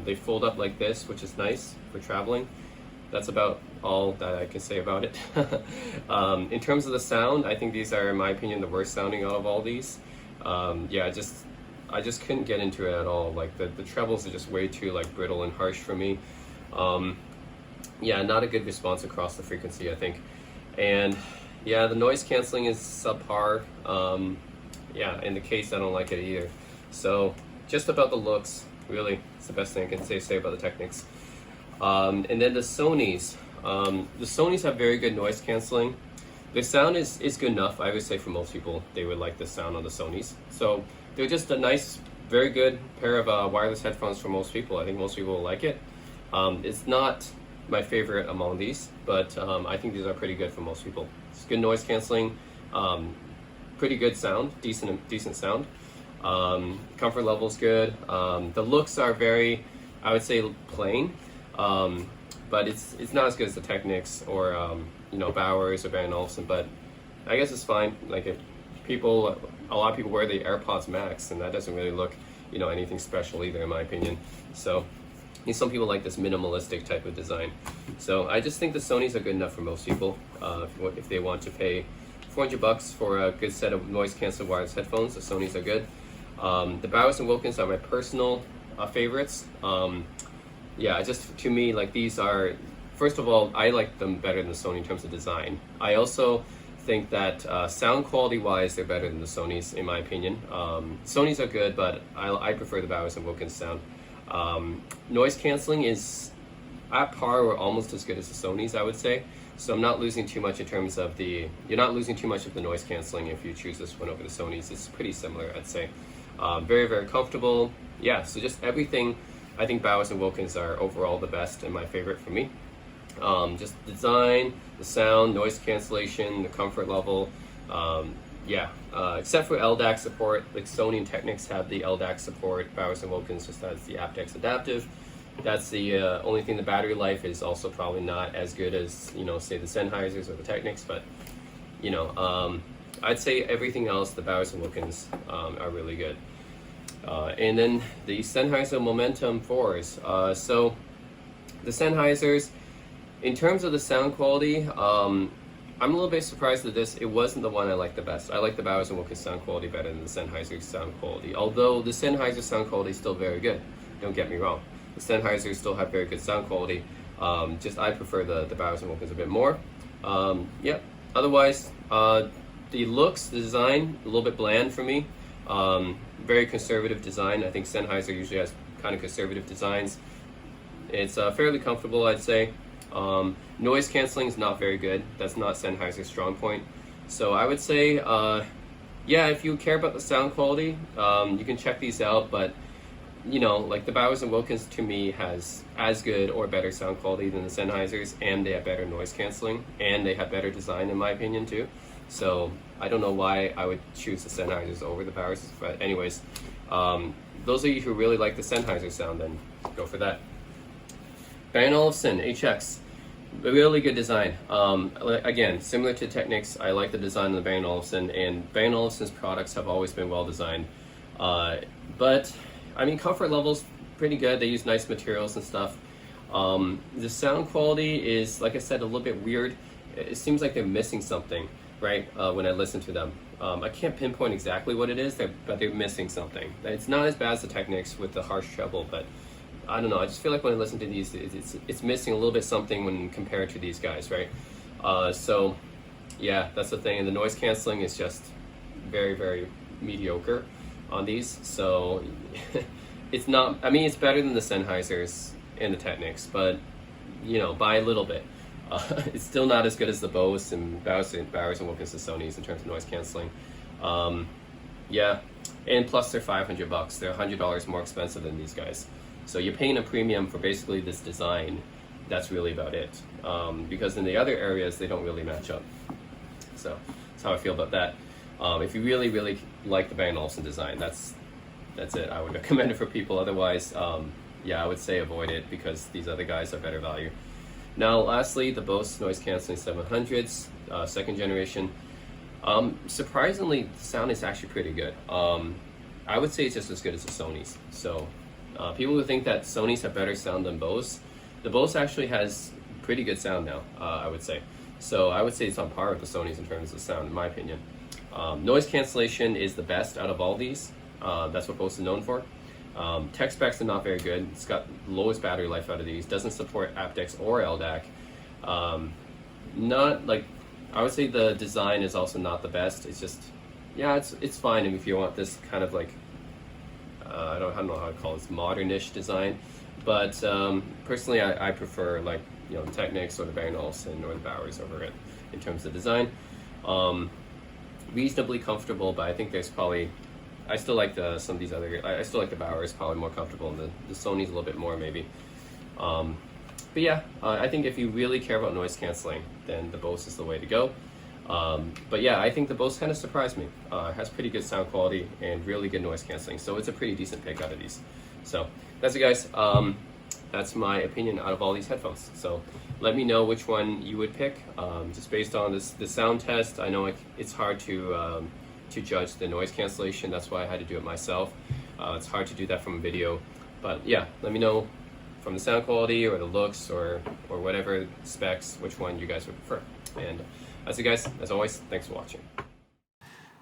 Speaker 1: They fold up like this, which is nice for traveling. That's about all that I can say about it. In terms of the sound, I think these are, in my opinion, the worst sounding out of all these. Yeah, I just couldn't get into it at all. Like the trebles are just way too like brittle and harsh for me. Yeah, not a good response across the frequency, I think. And yeah, the noise canceling is subpar. Yeah, in the case, I don't like it either. So just about the looks, really, it's the best thing I can say about the Technics. And then the Sonys. The Sonys have very good noise canceling. The sound is good enough. I would say for most people, they would like the sound on the Sonys. So they're just a nice, very good pair of wireless headphones for most people. I think most people will like it. It's not my favorite among these, but I think these are pretty good for most people. It's good noise canceling, pretty good sound, decent sound. Comfort level is good. The looks are very, I would say, plain, but it's not as good as the Technics or you know, Bowers or Bang & Olufsen, but I guess it's fine. Like a lot of people wear the AirPods Max, and that doesn't really look, you know, anything special either, in my opinion. So some people like this minimalistic type of design. So I just think the Sonys are good enough for most people if they want to pay $400 for a good set of noise canceling wireless headphones. The Sonys are good. The Bowers and Wilkins are my personal favorites. Yeah, just to me, like, these are, first of all, I like them better than the Sony in terms of design. I also think that sound quality wise, they're better than the Sonys in my opinion. Sonys are good, but I prefer the Bowers and Wilkins sound. Noise canceling is at par or almost as good as the Sonys, I would say. So I'm not losing too much in terms of you're not losing too much of the noise canceling if you choose this one over the Sonys. It's pretty similar, I'd say. Very, very comfortable. Yeah, so just everything, I think Bowers and Wilkins are overall the best and my favorite for me. Just the design, the sound, noise cancellation, the comfort level. Yeah, except for LDAC support, like Sony and Technics have the LDAC support. Bowers and Wilkins just has the aptX adaptive. That's the only thing. The battery life is also probably not as good as, you know, say the Sennheisers or the Technics, but you know, I'd say everything else, the Bowers and Wilkins are really good. And then the Sennheiser Momentum 4s. So the Sennheisers, in terms of the sound quality, I'm a little bit surprised that it wasn't the one I like the best. I like the Bowers and Wilkins sound quality better than the Sennheiser sound quality. Although the Sennheiser sound quality is still very good. Don't get me wrong. The Sennheisers still have very good sound quality. Just I prefer the Bowers and Wilkins a bit more. Yeah. Otherwise, the looks, the design, a little bit bland for me. Very conservative design. I think Sennheiser usually has kind of conservative designs. It's fairly comfortable, I'd say. Noise canceling is not very good. That's not Sennheiser's strong point. So I would say, yeah, if you care about the sound quality, you can check these out. But you know, like the Bowers and Wilkins to me has as good or better sound quality than the Sennheisers, and they have better noise canceling, and they have better design in my opinion too. So I don't know why I would choose the Sennheisers over the Bowers, but anyways, those of you who really like the Sennheiser sound, then go for that. B&O HX, really good design. Again, similar to Technics, I like the design of the B&O and B&O products have always been well designed. But I mean, comfort level's pretty good. They use nice materials and stuff. The sound quality is, like I said, a little bit weird. It seems like they're missing something, right? When I listen to them, I can't pinpoint exactly what it is, but they're missing something. It's not as bad as the Technics with the harsh treble, but I don't know. I just feel like when I listen to these, it's missing a little bit something when compared to these guys, right? So yeah, that's the thing. And the noise canceling is just very, very mediocre on these. So it's not, I mean, it's better than the Sennheisers and the Technics, but you know, by a little bit. It's still not as good as the Bose and Bowers and Wilkins and Sonys in terms of noise canceling. Yeah, and plus they're $500. They're $100 more expensive than these guys. So you're paying a premium for basically this design. That's really about it. Because in the other areas, they don't really match up. So that's how I feel about that. If you really, really like the Bang & Olufsen design, that's it. I would recommend it for people. Otherwise, yeah, I would say avoid it because these other guys are better value. Now, lastly, the Bose Noise Canceling 700s, second generation. Surprisingly, the sound is actually pretty good. I would say it's just as good as the Sonys. So people who think that Sonys have better sound than Bose, the Bose actually has pretty good sound now, I would say. So I would say it's on par with the Sonys in terms of sound, in my opinion. Noise cancellation is the best out of all these. That's what Bose is known for. Tech specs are not very good. It's got the lowest battery life out of these. Doesn't support aptX or LDAC. Not like, I would say the design is also not the best. It's just, yeah, it's fine if you want this kind of like, I don't know how to call this, modernish design. But personally, I prefer like, you know, the Technics or the Bang & Olufsen or the Bowers over it in terms of design. Reasonably comfortable, but I think there's probably, I still like some of these other, I still like the Bowers probably more comfortable, and the Sony's a little bit more maybe. But yeah, I think if you really care about noise canceling, then the Bose is the way to go. But yeah, I think the Bose kind of surprised me. It has pretty good sound quality and really good noise canceling, so it's a pretty decent pick out of these. So that's it, guys. That's my opinion out of all these headphones. So let me know which one you would pick, just based on the sound test. I know it's hard to judge the noise cancellation. That's why I had to do it myself. It's hard to do that from a video, but yeah, let me know from the sound quality or the looks or whatever specs, which one you guys would prefer. And That's it, guys. As always, thanks for watching.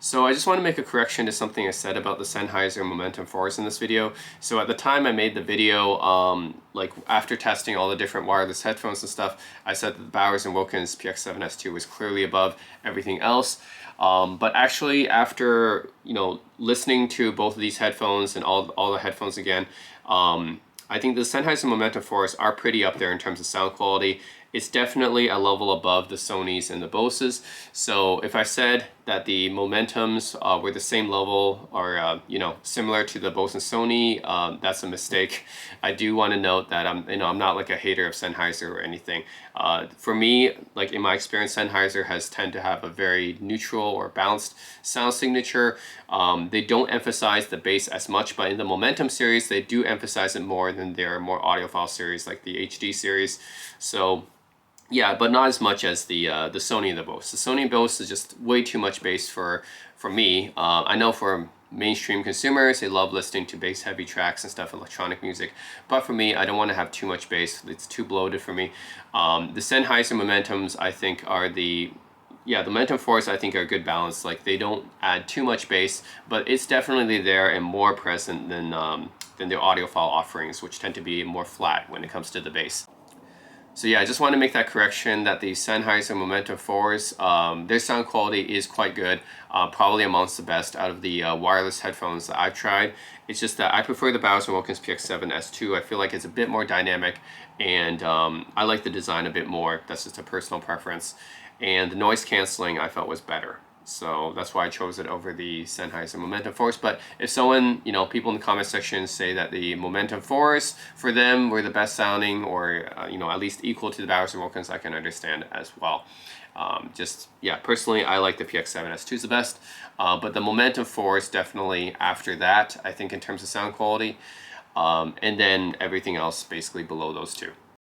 Speaker 1: So I just want to make a correction to something I said about the Sennheiser Momentum Force in this video. So at the time I made the video, like after testing all the different wireless headphones and stuff, I said that the Bose Wilkins PX7S2 was clearly above everything else. But actually, after listening to both of these headphones and all the headphones again, I think the Sennheiser Momentum Force are pretty up there in terms of sound quality. It's definitely a level above the Sonys and the Boses. So if I said that the Momentums were the same level or similar to the Bose and Sony, that's a mistake. I do want to note that I'm not like a hater of Sennheiser or anything. For me, like in my experience, Sennheiser has tend to have a very neutral or balanced sound signature. They don't emphasize the bass as much, but in the Momentum series, they do emphasize it more than their more audiophile series like the HD series. So yeah, but not as much as the Sony and the Bose. The Sony and Bose is just way too much bass for me. I know for mainstream consumers, they love listening to bass-heavy tracks and stuff, electronic music. But for me, I don't want to have too much bass. It's too bloated for me. The Sennheiser Momentums, I think, are the Momentum Force, I think, are a good balance. Like, they don't add too much bass, but it's definitely there and more present than their audiophile offerings, which tend to be more flat when it comes to the bass. So yeah, I just want to make that correction that the Sennheiser Momentum 4s, their sound quality is quite good, probably amongst the best out of the wireless headphones that I've tried. It's just that I prefer the Bose Wilkins PX7S2. I feel like it's a bit more dynamic, and I like the design a bit more. That's just a personal preference. And the noise canceling I felt was better. So that's why I chose it over the Sennheiser Momentum Force. But if someone, people in the comment section say that the Momentum Force for them were the best sounding, or at least equal to the Bose Wilkins, I can understand as well. Personally, I like the PX7S2 the best, but the Momentum Force definitely after that, I think, in terms of sound quality, and then everything else basically below those two.